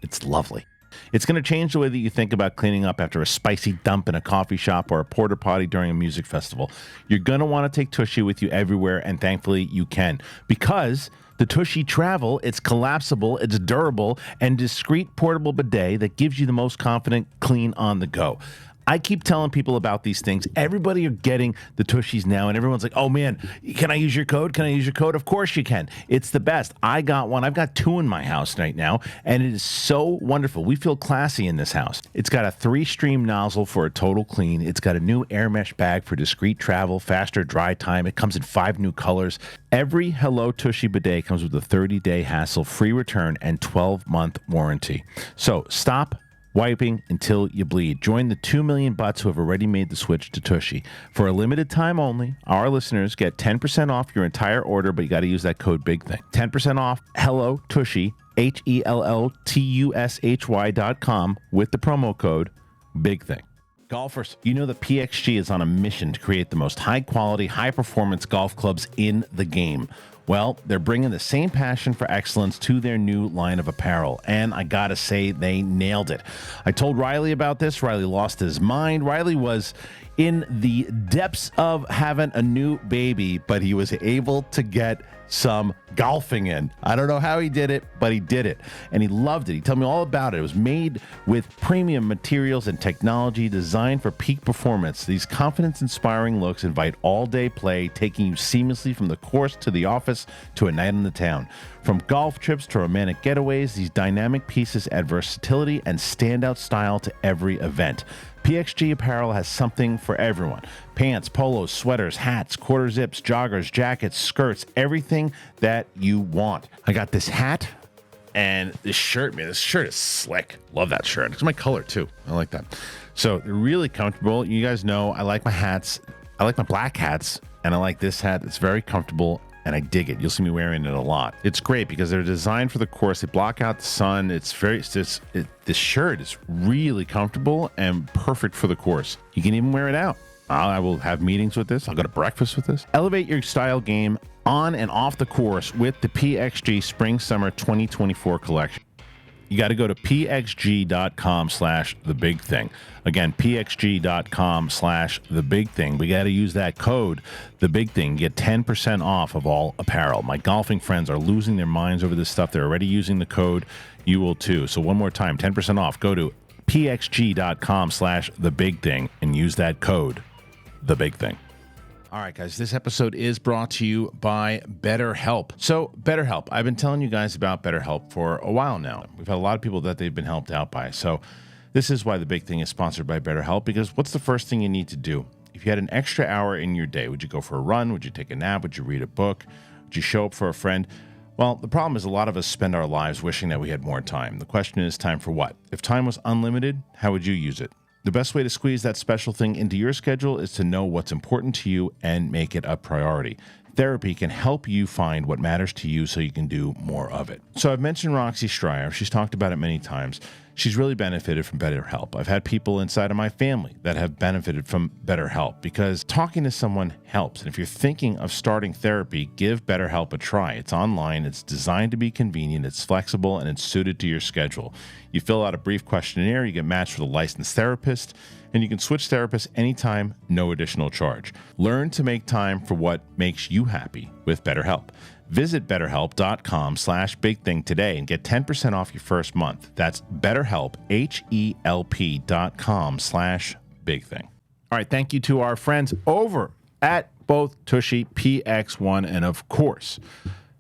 It's lovely. It's going to change the way that you think about cleaning up after a spicy dump in a coffee shop or a porta potty during a music festival. You're going to want to take Tushy with you everywhere, and thankfully you can. Because the Tushy Travel, it's collapsible, it's durable, and discreet portable bidet that gives you the most confident clean on the go. I keep telling people about these things. Everybody are getting the Tushies now, and everyone's like, oh, man, can I use your code? Can I use your code? Of course you can. It's the best. I got one. I've got 2 in my house right now, and it is so wonderful. We feel classy in this house. It's got a 3-stream nozzle for a total clean. It's got a new air mesh bag for discreet travel, faster dry time. It comes in 5 new colors. Every Hello Tushy bidet comes with a 30-day hassle-free return and 12-month warranty. So stop wiping until you bleed. Join the 2 million butts who have already made the switch to Tushy. For a limited time only, our listeners get 10% off your entire order, but you got to use that code BIGTHING. 10% off Hello Tushy, HELLOTUSHY.com with the promo code BIGTHING. Golfers, you know that PXG is on a mission to create the most high-quality, high-performance golf clubs in the game. Well, they're bringing the same passion for excellence to their new line of apparel, and I gotta say, they nailed it. I told Riley about this. Riley lost his mind. Riley was in the depths of having a new baby, but he was able to get some golfing in. I don't know how he did it, but he did it, and he loved it. He told me all about it. It was made with premium materials and technology designed for peak performance. These confidence-inspiring looks invite all-day play, taking you seamlessly from the course to the office to a night in the town. From golf trips to romantic getaways, these dynamic pieces add versatility and standout style to every event. PXG apparel has something for everyone. Pants, polos, sweaters, hats, quarter zips, joggers, jackets, skirts, everything that you want. I got this hat and this shirt, man. This shirt is slick. Love that shirt. It's my color too. I like that. So they're really comfortable. You guys know I like my hats. I like my black hats, and I like this hat. It's very comfortable, and I dig it. You'll see me wearing it a lot. It's great because they're designed for the course. They block out the sun. This shirt is really comfortable and perfect for the course. You can even wear it out. I will have meetings with this. I'll go to breakfast with this. Elevate your style game on and off the course with the PXG Spring Summer 2024 collection. You got to go to pxg.com/thebigthing. Again, pxg.com/thebigthing. We got to use that code, thebigthing. Get 10% off of all apparel. My golfing friends are losing their minds over this stuff. They're already using the code. You will too. So one more time, 10% off. Go to pxg.com/thebigthing and use that code, thebigthing. All right, guys, this episode is brought to you by BetterHelp. So, BetterHelp, I've been telling you guys about BetterHelp for a while now. We've had a lot of people that they've been helped out by. So, this is why The Big Thing is sponsored by BetterHelp, because what's the first thing you need to do? If you had an extra hour in your day, would you go for a run? Would you take a nap? Would you read a book? Would you show up for a friend? Well, the problem is a lot of us spend our lives wishing that we had more time. The question is, time for what? If time was unlimited, how would you use it? The best way to squeeze that special thing into your schedule is to know what's important to you and make it a priority. Therapy can help you find what matters to you so you can do more of it. So I've mentioned Roxy Stryer. She's talked about it many times. She's really benefited from BetterHelp. I've had people inside of my family that have benefited from BetterHelp because talking to someone helps. And if you're thinking of starting therapy, give BetterHelp a try. It's online, it's designed to be convenient, it's flexible, and it's suited to your schedule. You fill out a brief questionnaire, you get matched with a licensed therapist, and you can switch therapists anytime, no additional charge. Learn to make time for what makes you happy with BetterHelp. Visit BetterHelp.com/bigthing today and get 10% off your first month. That's BetterHelp, HELP.com/bigthing. All right, thank you to our friends over at both Tushy, PX1, and of course,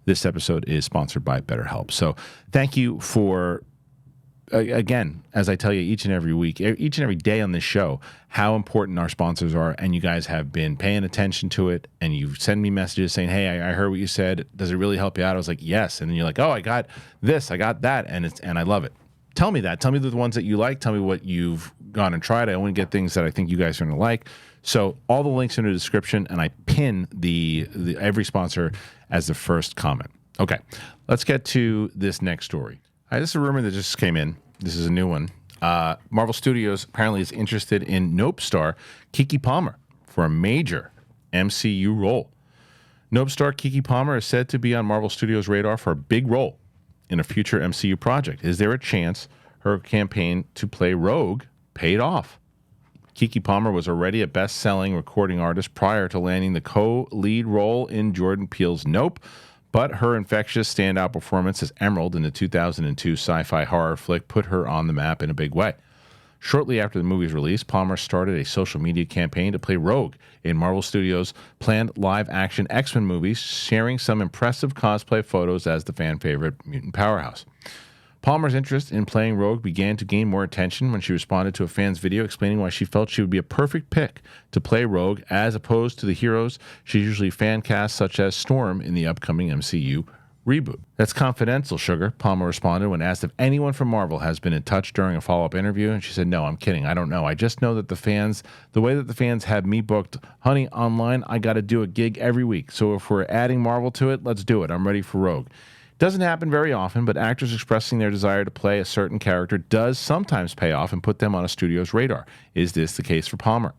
this episode is sponsored by BetterHelp. So thank you for, again, as I tell you each and every week, each and every day on this show, how important our sponsors are, and you guys have been paying attention to it, and you send me messages saying, hey, I heard what you said. Does it really help you out? I was like, yes. And then you're like, oh, I got this, I got that, and I love it. tell me that. Tell me the ones that you like. Tell me what you've gone and tried. I only get things that I think you guys are going to like. So all the links in the description, and I pin the every sponsor as the first comment. Okay, let's get to this next story. This is a rumor that just came in. This is a new one. Marvel Studios apparently is interested in Nope star Keke Palmer for a major MCU role. Nope star Keke Palmer is said to be on Marvel Studios' radar for a big role in a future MCU project. Is there a chance her campaign to play Rogue paid off? Keke Palmer was already a best-selling recording artist prior to landing the co-lead role in Jordan Peele's Nope, but her infectious standout performance as Emerald in the 2002 sci-fi horror flick put her on the map in a big way. Shortly after the movie's release, Palmer started a social media campaign to play Rogue in Marvel Studios' planned live-action X-Men movies, sharing some impressive cosplay photos as the fan-favorite mutant powerhouse. Palmer's interest in playing Rogue began to gain more attention when she responded to a fan's video explaining why she felt she would be a perfect pick to play Rogue as opposed to the heroes she usually fan casts, such as Storm in the upcoming MCU reboot. That's confidential, sugar, Palmer responded when asked if anyone from Marvel has been in touch during a follow-up interview, and she said, no, I'm kidding. I don't know. I just know that the way that the fans have me booked, honey, online, I got to do a gig every week. So if we're adding Marvel to it, let's do it. I'm ready for Rogue. Doesn't happen very often, but actors expressing their desire to play a certain character does sometimes pay off and put them on a studio's radar. Is this the case for Palmer?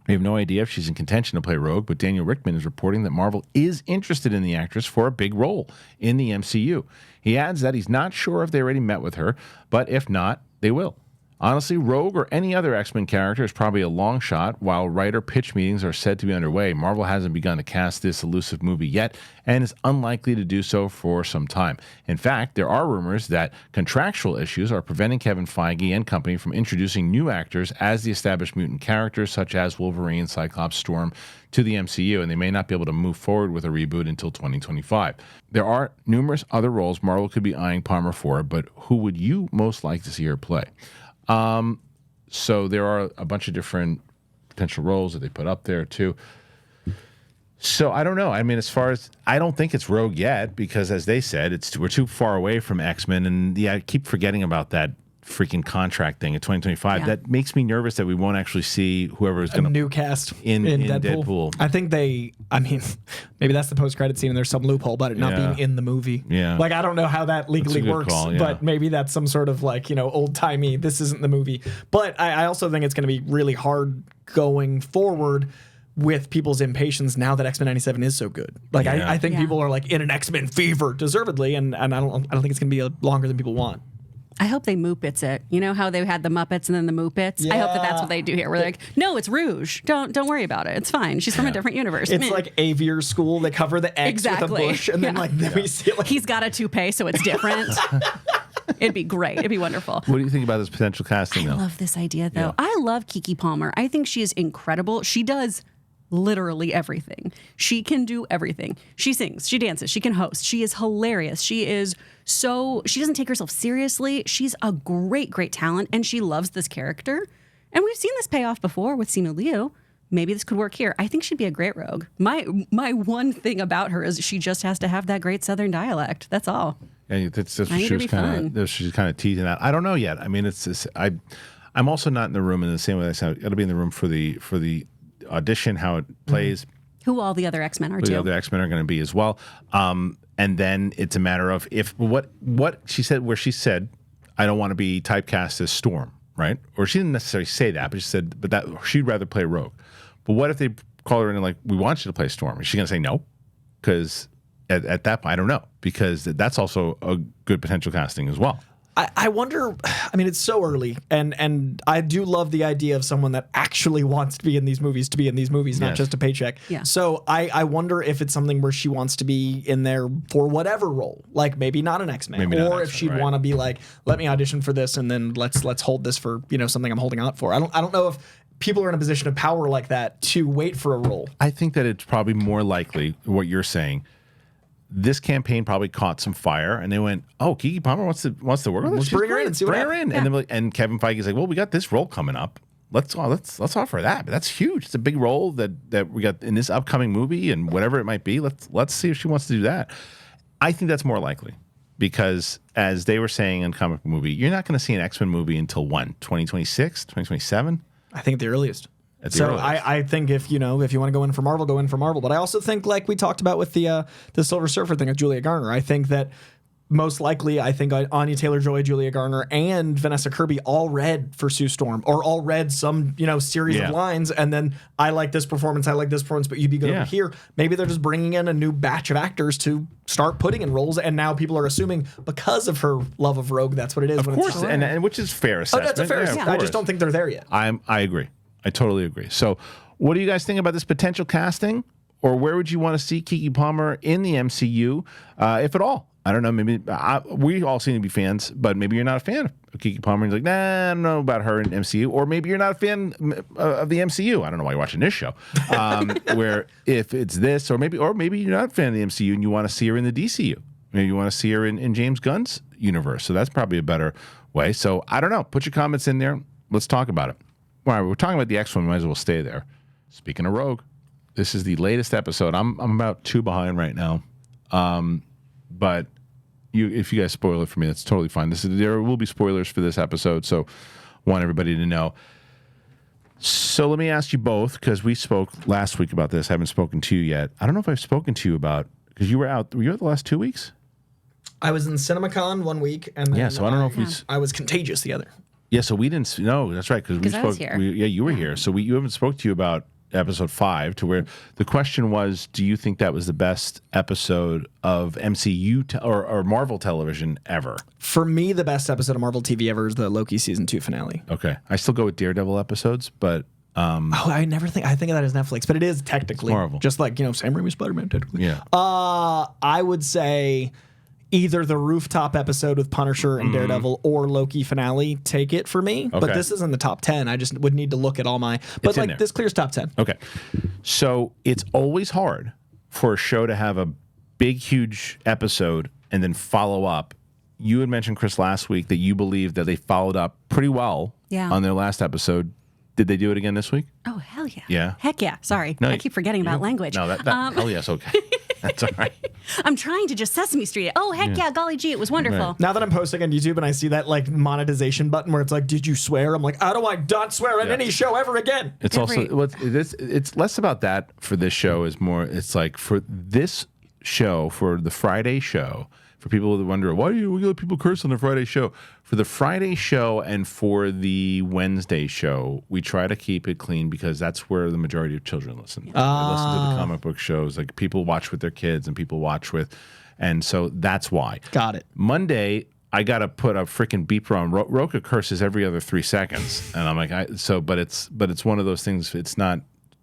We have no idea if she's in contention to play Rogue, but Daniel Rickman is reporting that Marvel is interested in the actress for a big role in the MCU. He adds that he's not sure if they already met with her, but if not, they will. Honestly, Rogue or any other X-Men character is probably a long shot. While writer pitch meetings are said to be underway, Marvel hasn't begun to cast this elusive movie yet and is unlikely to do so for some time. In fact, there are rumors that contractual issues are preventing Kevin Feige and company from introducing new actors as the established mutant characters such as Wolverine, Cyclops, Storm to the MCU, and they may not be able to move forward with a reboot until 2025. There are numerous other roles Marvel could be eyeing Palmer for, but who would you most like to see her play? So there are a bunch of different potential roles that they put up there too. So I don't know. I mean, as far as I don't think it's Rogue yet because, as they said, we're too far away from X-Men, and yeah, I keep forgetting about that freaking contract thing in 2025. Yeah. That makes me nervous that we won't actually see whoever is going to new cast in Deadpool. I think maybe that's the post-credit scene and there's some loophole about it not being in the movie. Yeah. Like, I don't know how that legally works, but maybe that's some sort of old-timey, this isn't the movie. But I also think it's going to be really hard going forward with people's impatience now that X-Men 97 is so good. Like, I think people are like in an X-Men fever, deservedly, and I don't think it's going to be longer than people want. I hope they Muppets it. You know how they had the Muppets and then the Muppets? Yeah. I hope that's what they do here. We're like, no, it's Rouge. Don't worry about it. It's fine. She's from a different universe. It's like Aviar School. They cover the X with a bush, and then then we see it. He's got a toupee, so it's different. It'd be great. It'd be wonderful. What do you think about this potential casting, I love this idea, though. Yeah. I love Keke Palmer. I think she is incredible. She does literally everything. She can do everything. She sings, she dances, she can host. She is hilarious. She doesn't take herself seriously. She's a great, great talent, and she loves this character. And we've seen this pay off before with Simu Liu. Maybe this could work here. I think she'd be a great Rogue. My one thing about her is she just has to have that great Southern dialect. That's all. And that's just she's kind of teasing that. I don't know yet. I mean, I'm also not in the room in the same way I said. I've got to be in the room for the audition, how it plays. Who all the other X-Men are, too. The other X-Men are going to be as well. And then it's a matter of if what she said, where she said, I don't want to be typecast as Storm, right? Or she didn't necessarily say that, but she said, but that she'd rather play Rogue. But what if they call her in and like, we want you to play Storm? Is she going to say no? Because at that point, I don't know. Because that's also a good potential casting as well. I wonder, I mean, it's so early, and I do love the idea of someone that actually wants to be in these movies, not just a paycheck. Yeah. So I wonder if it's something where she wants to be in there for whatever role, like maybe not an X-Men, or if she'd want to be like, let me audition for this, and then let's hold this for something I'm holding out for. I don't know if people are in a position of power like that to wait for a role. I think that it's probably more likely what you're saying. This campaign probably caught some fire, and they went, "Oh, Keke Palmer wants to work with us. Let's bring her in and see what happens." Yeah. And Kevin Feige's like, "Well, we got this role coming up. Let's offer that. But that's huge. It's a big role that we got in this upcoming movie, and whatever it might be. Let's see if she wants to do that. I think that's more likely. because as they were saying in comic book movie, you're not going to see an X-Men movie until when? 2026, 2027? I think the earliest. At the So earliest. I think if you want to go in for Marvel, go in for Marvel. But I also think, like we talked about with the Silver Surfer thing with Julia Garner, I think that most likely, I think Anya Taylor-Joy, Julia Garner, and Vanessa Kirby all read for Sue Storm, or all read some series of lines, and then I like this performance, but you'd be good over here. Maybe they're just bringing in a new batch of actors to start putting in roles, and now people are assuming because of her love of Rogue, that's what it is. Of course, and which is fair assessment. That's a fair assessment. I just don't think they're there yet. I agree. I totally agree. So, what do you guys think about this potential casting, or where would you want to see Keke Palmer in the MCU, if at all? I don't know. Maybe we all seem to be fans, but maybe you're not a fan of Keke Palmer. And you're like, nah, I don't know about her in MCU. Or maybe you're not a fan of the MCU. I don't know why you're watching this show. Where if it's this, or maybe you're not a fan of the MCU and you want to see her in the DCU. Maybe you want to see her in James Gunn's universe. So that's probably a better way. So I don't know. Put your comments in there. Let's talk about it. All right, we're talking about the X-Men. Might as well stay there. Speaking of Rogue, this is the latest episode. I'm about 2 behind right now. But if you guys spoil it for me, that's totally fine. There will be spoilers for this episode, so want everybody to know. So let me ask you both, because we spoke last week about this. I haven't spoken to you yet. I don't know if I've spoken to you about, because you were out. Were you out the last 2 weeks? I was in CinemaCon 1 week, and then so I don't know if I was Contagious the other. Yeah, so we didn't. No, that's right, because we spoke. I was here. You were here. So you haven't spoke to you about episode 5, to where the question was, do you think that was the best episode of MCU or Marvel television ever? For me, the best episode of Marvel TV ever is the Loki season 2 finale. Okay, I still go with Daredevil episodes, but I think of that as Netflix, but it is technically Marvel. Just like Sam Raimi Spiderman technically. Yeah. I would say either the rooftop episode with Punisher and Daredevil or Loki finale take it for me. But this is in the top 10. I just would need to look at all my. But like this clears top 10. Okay, so it's always hard for a show to have a big, huge episode and then follow up. You had mentioned, Kris, last week that you believe that they followed up pretty well on their last episode. Did they do it again this week? Oh, hell yeah. Yeah. Heck yeah. Sorry. No, I keep forgetting about language. No, hell yes, okay. That's all right. I'm trying to just Sesame Street it. Oh, heck yeah. Golly gee, it was wonderful. Right. Now that I'm posting on YouTube and I see that like monetization button where it's like, did you swear? I'm like, how do I not swear on any show ever again? It's it's less about that for this show. Is more. It's like for this show, for the Friday show, for people that wonder why do you let people curse on the Friday show. For the Friday show and for the Wednesday show, we try to keep it clean because that's where the majority of children listen. They listen to the comic book shows. Like people watch with their kids and people watch with, and so that's why. Got it. Monday, I got to put a freaking beeper on. Roka curses every other 3 seconds, and I'm like, but it's one of those things. It's not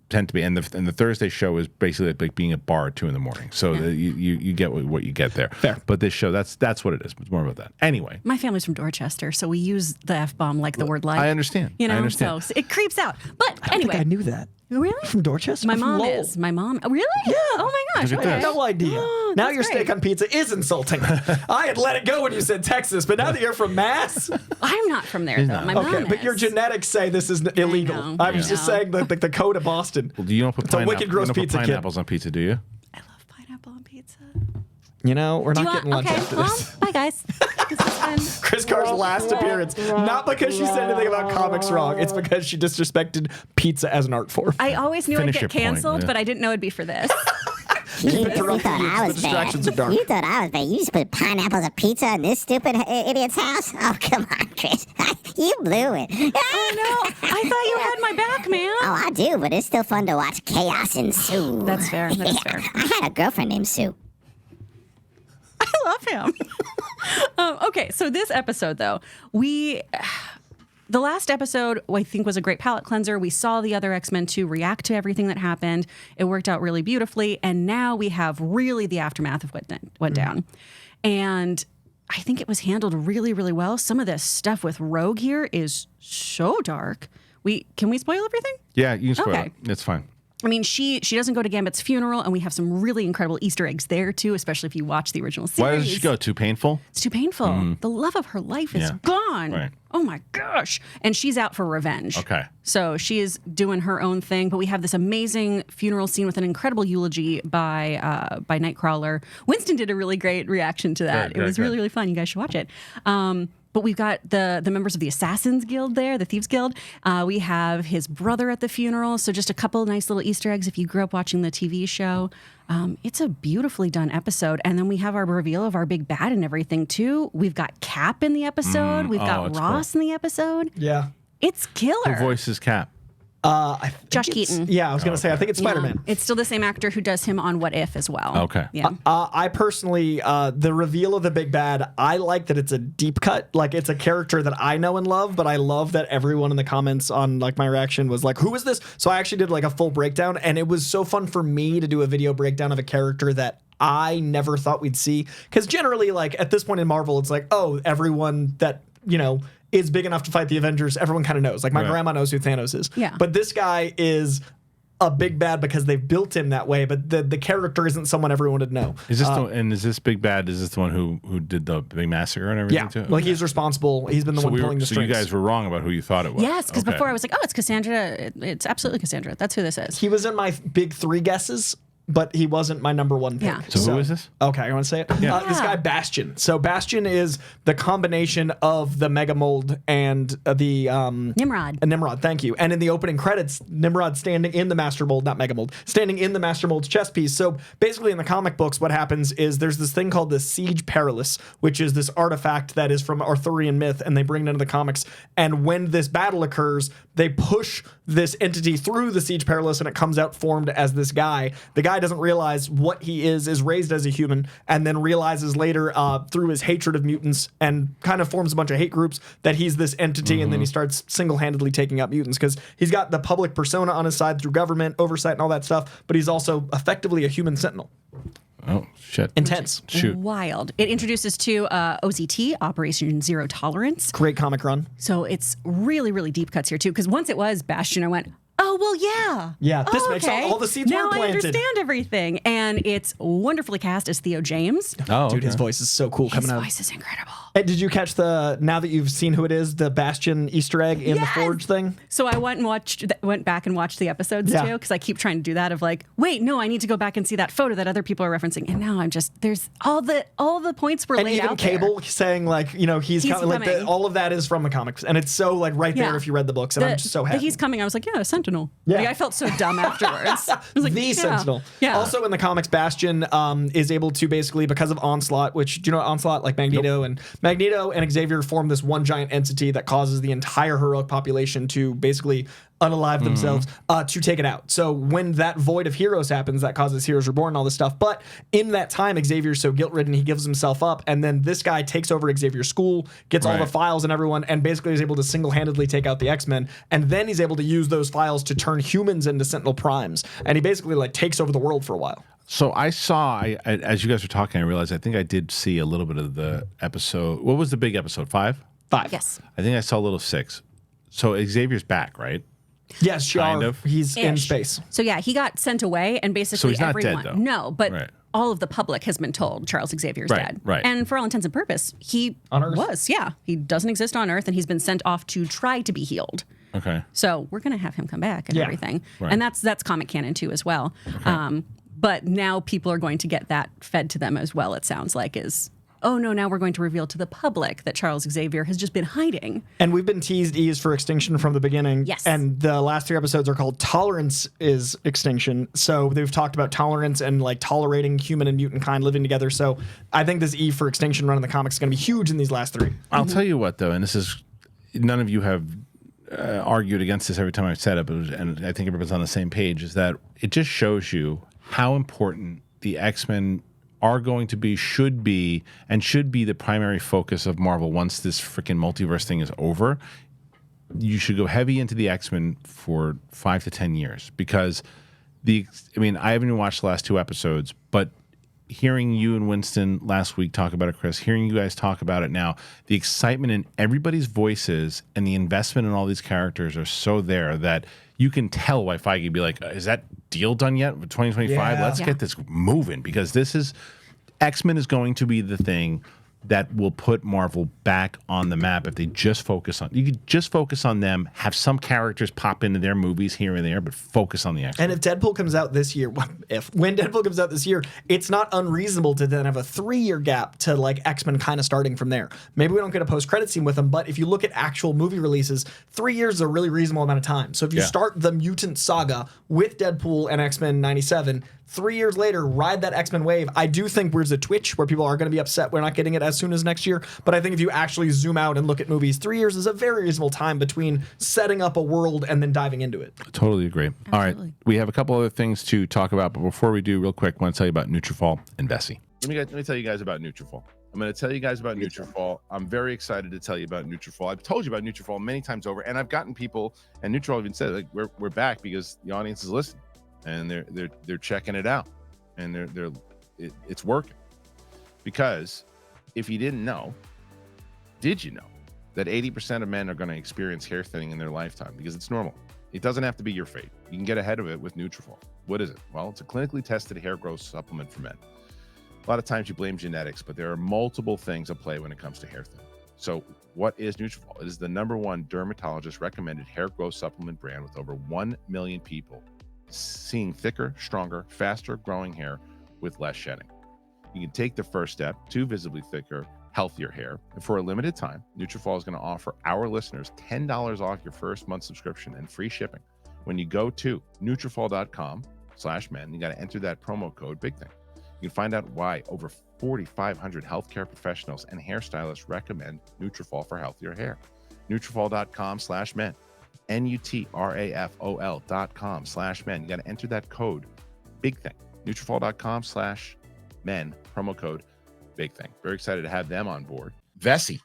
tend to be, and the Thursday show is basically like being at bar at 2 a.m. So you get what you get there. Fair. But this show, that's what it is. It's more about that. Anyway, My family's from Dorchester, so we use the F-bomb like the word like. I understand. You know, I understand. so it creeps out. But I anyway. think I knew that. Really? From Dorchester? My From mom Lowell. is. My mom. Really? Yeah. Oh my gosh. Look at Okay. this. No idea. Oh, now that's your steak great. on pizza is insulting. I had let it go when you said Texas, but now that you're from Mass. I'm not from there, though. My mom Okay, but is. your genetics say this is illegal. know, I'm I just know. saying the code of Boston. Well, you don't put It's a wicked gross you don't put pizza, kid. pineapples on pizza, do you? I love pineapple on pizza. You know, we're Do not you getting want? lunch Okay. after Well, this. bye guys. This is fun. Kris Carr's last appearance. Not because she said anything about comics wrong. It's because she disrespected pizza as an art form. I always knew Finish I'd your get point, canceled, yeah. but I didn't know it'd be for this. You interrupted thought you. I The was distractions bad. are dark. You thought I was bad. You just put pineapples on pizza in this stupid idiot's house? Oh, come on, Kris. You blew it. Oh no! I thought you had my back, man. Oh, I do, but it's still fun to watch chaos ensue. That's fair. That's fair. I had a girlfriend named Sue. I love him. Okay, so this episode, though, the last episode, I think, was a great palate cleanser. We saw the other X-Men 2 react to everything that happened. It worked out really beautifully. And now we have really the aftermath of what went down. And I think it was handled really, really well. Some of this stuff with Rogue here is so dark. Can we spoil everything? Yeah, you can spoil Okay. it. It's fine. I mean, she doesn't go to Gambit's funeral, and we have some really incredible Easter eggs there too, especially if you watch the original series. Why doesn't she go? Too painful? It's too painful. The love of her life is gone. Right. Oh my gosh. And she's out for revenge. Okay. So she is doing her own thing, but we have this amazing funeral scene with an incredible eulogy by Nightcrawler. Winston did a really great reaction to that. It was really, really fun. You guys should watch it. But we've got the members of the Assassins Guild there, the Thieves Guild. We have his brother at the funeral. So just a couple of nice little Easter eggs if you grew up watching the TV show. It's a beautifully done episode. And then we have our reveal of our big bad and everything, too. We've got Cap in the episode. We've got Ross in the episode. Yeah. It's killer. Who voices Cap? I think Josh Keaton. Yeah, I was going to say, I think it's Spider-Man. It's still the same actor who does him on What If as well. Okay. Yeah. I personally, the reveal of the big bad, I like that it's a deep cut. Like, it's a character that I know and love, but I love that everyone in the comments on like my reaction was like, who is this? So I actually did like a full breakdown, and it was so fun for me to do a video breakdown of a character that I never thought we'd see. Because generally, like, at this point in Marvel, it's like, oh, everyone that, you know, is big enough to fight the Avengers, everyone kind of knows. Like, my grandma knows who Thanos is. Yeah. But this guy is a big bad because they've built him that way, but the character isn't someone everyone would know. Is this is this big bad? Is this the one who did the big massacre and everything too? Like, he's responsible. He's been the one pulling the strings. So you guys were wrong about who you thought it was. Yes, because before I was like, oh, it's Cassandra. It's absolutely Cassandra. That's who this is. He was in my big 3 guesses, but he wasn't my number 1 pick. Yeah. So who is this? Okay, I want to say it. Yeah. This guy, Bastion. So Bastion is the combination of the Mega Mold and the Nimrod. Nimrod, thank you. And in the opening credits, Nimrod standing in the Master Mold, not Mega Mold, standing in the Master Mold's chess piece. So basically in the comic books, what happens is there's this thing called the Siege Perilous, which is this artifact that is from Arthurian myth, and they bring it into the comics. And when this battle occurs, they push this entity through the Siege Perilous, and it comes out formed as this guy. The guy doesn't realize what he is raised as a human, and then realizes later through his hatred of mutants, and kind of forms a bunch of hate groups, that he's this entity, and then he starts single-handedly taking out mutants, because he's got the public persona on his side through government oversight and all that stuff, but he's also effectively a human sentinel. Oh, shit. Intense. Shoot. Wild. It introduces to OZT, Operation Zero Tolerance. Great comic run. So it's really, really deep cuts here too. Because once it was Bastion, I went, oh, well, yeah. Yeah, this oh, makes okay. all the seeds now were planted. I understand everything. And it's wonderfully cast as Theo James. Oh, Dude, his voice is so cool coming His out. voice is incredible. Hey, did you catch now that you've seen who it is, the Bastion Easter egg in the Forge thing? So I went back and watched the episodes too, because I keep trying to do that of like, wait, no, I need to go back and see that photo that other people are referencing. And now I'm just, there's all the points were And laid even out Cable saying like, you know, he's coming, like coming. all of that is from the comics, and it's so like right there if you read the books, and I'm just so happy. He's coming. I was like, yeah, a Sentinel. Yeah. Like, I felt so dumb afterwards. I was like, the Sentinel. Yeah. Also in the comics, Bastion is able to basically, because of Onslaught, which, do you know what Onslaught? Like Magneto and Xavier form this one giant entity that causes the entire heroic population to basically unalive themselves to take it out. So when that void of heroes happens, that causes Heroes Reborn and all this stuff. But in that time, Xavier's so guilt-ridden, he gives himself up, and then this guy takes over Xavier's school, gets all the files and everyone, and basically is able to single-handedly take out the X-Men, and then he's able to use those files to turn humans into Sentinel Primes, and he basically like takes over the world for a while. So I saw, as you guys were talking, I realized I think I did see a little bit of the episode. What was the big episode? 5? 5. Yes. I think I saw a little 6. So Xavier's back, right? Yes, Kind of. He's in space. So yeah, he got sent away, and basically So he's not everyone. dead, though. No, but Right. all of the public has been told Charles Xavier's Right, dead. right. And for all intents and purposes, he On Earth? was. Yeah, he doesn't exist on Earth, and he's been sent off to try to be healed. Okay. So we're gonna have him come back and everything, Right. and that's comic canon too as well. But now people are going to get that fed to them as well. It sounds like is. Oh no! Now we're going to reveal to the public that Charles Xavier has just been hiding. And we've been teased E's for extinction from the beginning. Yes. And the last 3 episodes are called Tolerance is Extinction. So they've talked about tolerance and like tolerating human and mutant kind living together. So I think this E for extinction run in the comics is going to be huge in these last 3. I'll tell you what, though, and this is, none of you have argued against this every time I've said it, and I think everyone's on the same page, is that it just shows you how important the X-Men are going to be, should be the primary focus of Marvel once this freaking multiverse thing is over. You should go heavy into the X-Men for 5 to 10 years, because I haven't even watched the last 2 episodes, but hearing you and Winston last week talk about it, Kris, hearing you guys talk about it now, the excitement in everybody's voices and the investment in all these characters are so there that you can tell why Feige would be like, is that deal done yet with 2025? Yeah. Let's get this moving, because X-Men is going to be the thing that will put Marvel back on the map if they just focus on. You could just focus on them, have some characters pop into their movies here and there, but focus on the X-Men. And if Deadpool comes out this year, when Deadpool comes out this year, it's not unreasonable to then have a 3-year gap to like X-Men kind of starting from there. Maybe we don't get a post-credit scene with them, but if you look at actual movie releases, 3 years is a really reasonable amount of time. So if you start the mutant saga with Deadpool and X-Men 97, 3 years later, ride that X-Men wave. I do think there's a twitch where people are going to be upset we're not getting it as soon as next year. But I think if you actually zoom out and look at movies, 3 years is a very reasonable time between setting up a world and then diving into it. I totally agree. All right. We have a couple other things to talk about, but before we do, real quick, I want to tell you about Nutrafol and Vessi. Let me tell you guys about Nutrafol. I'm going to tell you guys about Nutrafol. I'm very excited to tell you about Nutrafol. I've told you about Nutrafol many times over, and I've gotten people, and Nutrafol even said, like, we're back because the audience is listening, and they're checking it out. And it's working, because if you didn't know, did you know that 80% of men are going to experience hair thinning in their lifetime? Because it's normal. It doesn't have to be your fate. You can get ahead of it with Nutrafol. What is it? Well, it's a clinically tested hair growth supplement for men. A lot of times you blame genetics, but there are multiple things at play when it comes to hair thinning. So what is Nutrafol? It is the #1 dermatologist recommended hair growth supplement brand with over 1 million people seeing thicker, stronger, faster growing hair with less shedding. You can take the first step to visibly thicker, healthier hair. And for a limited time, Nutrafol is going to offer our listeners $10 off your first month subscription and free shipping. When you go to Nutrafol.com/men, you got to enter that promo code BIGTHING. You can find out why over 4,500 healthcare professionals and hairstylists recommend Nutrafol for healthier hair. Nutrafol.com/men. Nutrafol.com/men. You got to enter that code Big Thing. Nutrafol.com/men, promo code Big Thing. Very excited to have them on board. Vessi.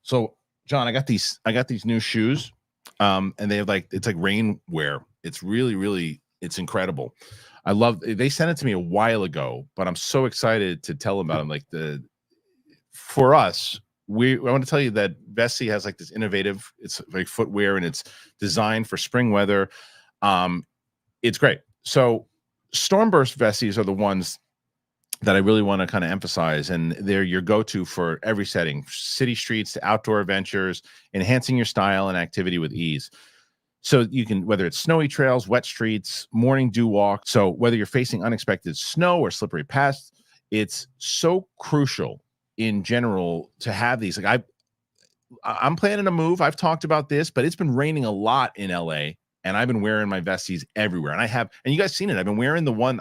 So John, I got these new shoes, and they have it's like rain wear. It's really it's incredible. They sent it to me a while ago, but I'm so excited to tell them about them. For us, I want to tell you that Vessi has this innovative, it's like footwear, and it's designed for spring weather. It's great. So Stormburst Vessis are the ones that I really want to kind of emphasize, and they're your go-to for every setting, city streets to outdoor adventures, enhancing your style and activity with ease. So you can, whether it's snowy trails, wet streets, morning dew walk. So whether you're facing unexpected snow or slippery paths, it's so crucial in general to have these. I'm planning a move. I've talked about this, but it's been raining a lot in LA, and I've been wearing my Vesties everywhere. And you guys seen it. I've been wearing the one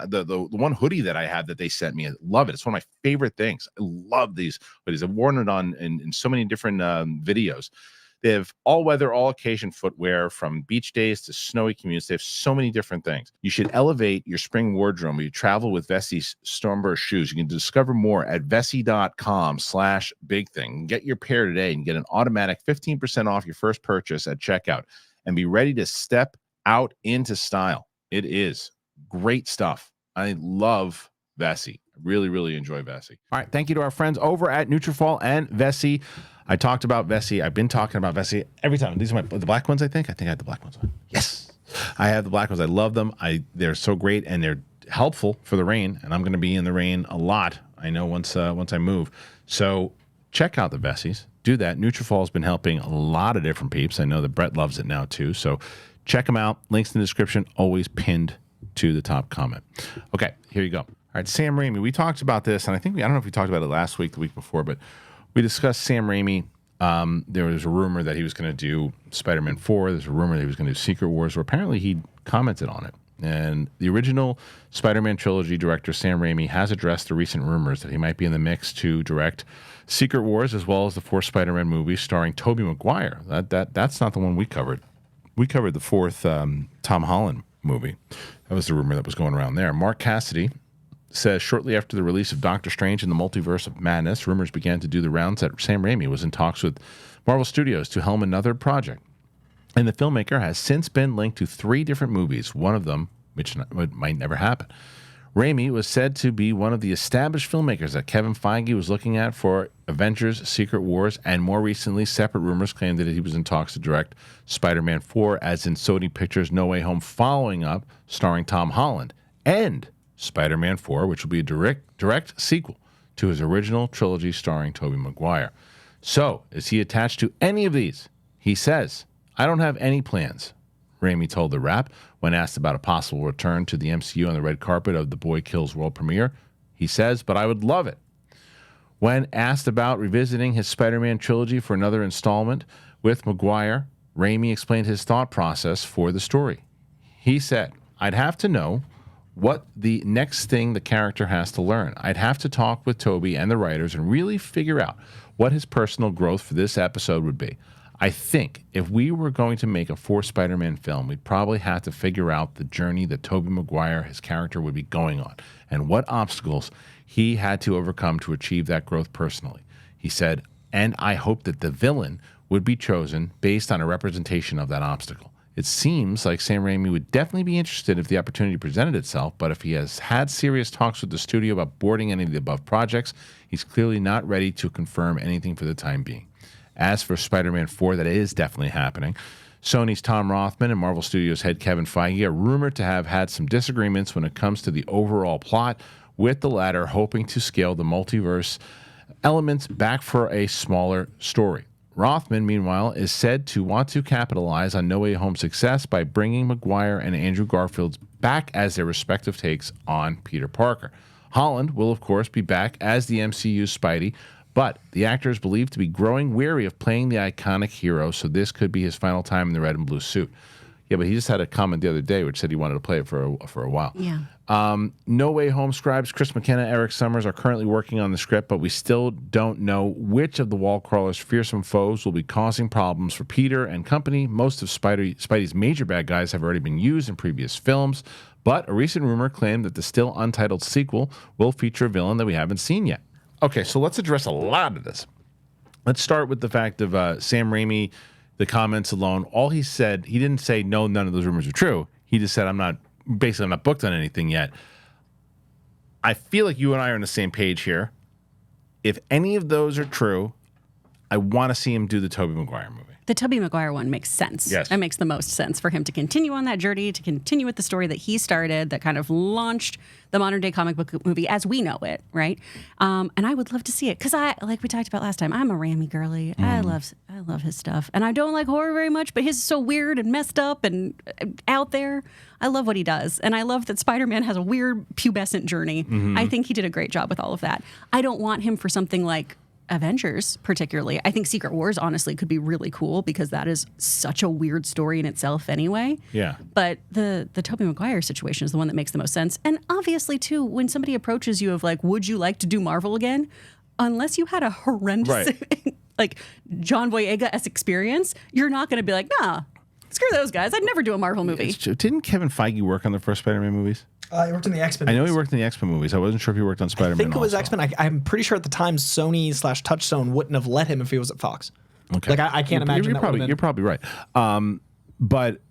hoodie that I have that they sent me. I love it. It's one of my favorite things. I love these hoodies. I've worn it on in so many different videos. They have all-weather, all-occasion footwear from beach days to snowy commutes. They have so many different things. You should elevate your spring wardrobe when you travel with Vessi's Stormburst shoes. You can discover more at Vessi.com/bigthing. Get your pair today and get an automatic 15% off your first purchase at checkout. And be ready to step out into style. It is great stuff. I love Vessi. I really enjoy Vessi. All right. Thank you to our friends over at Nutrafol and Vessi. I talked about Vessi. I've been talking about Vessi every time. These are the black ones, I think. I have the black ones on. Yes. I have the black ones. I love them. They're so great, and they're helpful for the rain, and I'm going to be in the rain a lot, I know, once I move. So check out the Vessis. Do that. Nutrafol has been helping a lot of different peeps. I know that Brett loves it now, too. So check them out. Links in the description, always pinned to the top comment. Okay, here you go. All right, Sam Raimi. We talked about this, and I don't know if we talked about it last week, the week before, but we discussed Sam Raimi. There was a rumor that he was going to do Spider-Man 4. There's a rumor that he was going to do Secret Wars, where apparently he commented on it. And the original Spider-Man trilogy director, Sam Raimi, has addressed the recent rumors that he might be in the mix to direct Secret Wars, as well as the 4th Spider-Man movie starring Tobey Maguire. That's not the one we covered. We covered the 4th Tom Holland movie. That was the rumor that was going around there. Mark Cassidy says shortly after the release of Doctor Strange in the Multiverse of Madness, rumors began to do the rounds that Sam Raimi was in talks with Marvel Studios to helm another project. And the filmmaker has since been linked to 3 different movies, one of them which might never happen. Raimi was said to be one of the established filmmakers that Kevin Feige was looking at for Avengers: Secret Wars, and more recently, separate rumors claimed that he was in talks to direct Spider-Man 4, as in Sony Pictures' No Way Home following up, starring Tom Holland, and Spider-Man 4, which will be a direct sequel to his original trilogy starring Tobey Maguire. So, is he attached to any of these? He says, "I don't have any plans," Raimi told The Wrap when asked about a possible return to the MCU on the red carpet of The Boy Kills World premiere. He says, "But I would love it." When asked about revisiting his Spider-Man trilogy for another installment with Maguire, Raimi explained his thought process for the story. He said, "I'd have to know what the next thing the character has to learn. I'd have to talk with Tobey and the writers and really figure out what his personal growth for this episode would be. I think if we were going to make a 4 Spider-Man film, we'd probably have to figure out the journey that Tobey Maguire, his character, would be going on, and what obstacles he had to overcome to achieve that growth personally." He said, "And I hope that the villain would be chosen based on a representation of that obstacle. It seems like Sam Raimi would definitely be interested if the opportunity presented itself, but if he has had serious talks with the studio about boarding any of the above projects, he's clearly not ready to confirm anything for the time being." As for Spider-Man 4, that is definitely happening. Sony's Tom Rothman and Marvel Studios head Kevin Feige are rumored to have had some disagreements when it comes to the overall plot, with the latter hoping to scale the multiverse elements back for a smaller story. Rothman, meanwhile, is said to want to capitalize on No Way Home's success by bringing Maguire and Andrew Garfield back as their respective takes on Peter Parker. Holland will, of course, be back as the MCU's Spidey, but the actor is believed to be growing weary of playing the iconic hero, so this could be his final time in the red and blue suit. Yeah, but he just had a comment the other day which said he wanted to play it for a while. Yeah. No Way Home scribes Chris McKenna, Eric Summers are currently working on the script, but we still don't know which of the wall crawler's fearsome foes will be causing problems for Peter and company. Most of Spidey's major bad guys have already been used in previous films, but a recent rumor claimed that the still untitled sequel will feature a villain that we haven't seen yet. Okay, so let's address a lot of this. Let's start with the fact of Sam Raimi, the comments alone. All he said, he didn't say, no, none of those rumors are true. He just said, I'm not booked on anything yet. I feel like you and I are on the same page here. If any of those are true, I want to see him do the Tobey Maguire movie. The Tobey Maguire one makes sense. Yes. That makes the most sense for him to continue on that journey, to continue with the story that he started, that kind of launched the modern day comic book movie as we know it, right? And I would love to see it because like we talked about last time, I'm a Raimi girly. I love his stuff, and I don't like horror very much, but his is so weird and messed up and out there. I love what he does, and I love that Spider-Man has a weird pubescent journey. I think he did a great job with all of that. I don't want him for something like Avengers, particularly. I think Secret Wars, honestly, could be really cool because that is such a weird story in itself anyway. Yeah. But the Tobey Maguire situation is the one that makes the most sense. And obviously, too, when somebody approaches you of like, would you like to do Marvel again? Unless you had a horrendous, like, John Boyega-esque experience, you're not going to be like, nah, screw those guys. I'd never do a Marvel movie. Didn't Kevin Feige work on the first Spider-Man movies? He worked in the X-Men. I know he worked in the X-Men movies. I wasn't sure if he worked on Spider-Man. I think it was X-Men. I'm pretty sure at the time Sony/Touchstone wouldn't have let him if he was at Fox. Okay. Like I can't imagine that. You're probably right. But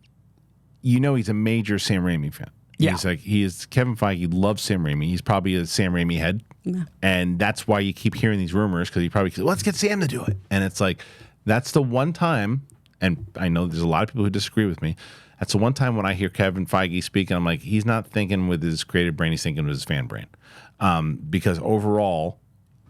you know he's a major Sam Raimi fan. Yeah. Kevin Feige loves Sam Raimi. He's probably a Sam Raimi head. Yeah. And that's why you keep hearing these rumors, because he probably says, let's get Sam to do it. And it's like, that's the one time, and I know there's a lot of people who disagree with me, that's the one time when I hear Kevin Feige speak, and I'm like, he's not thinking with his creative brain, he's thinking with his fan brain. Because overall,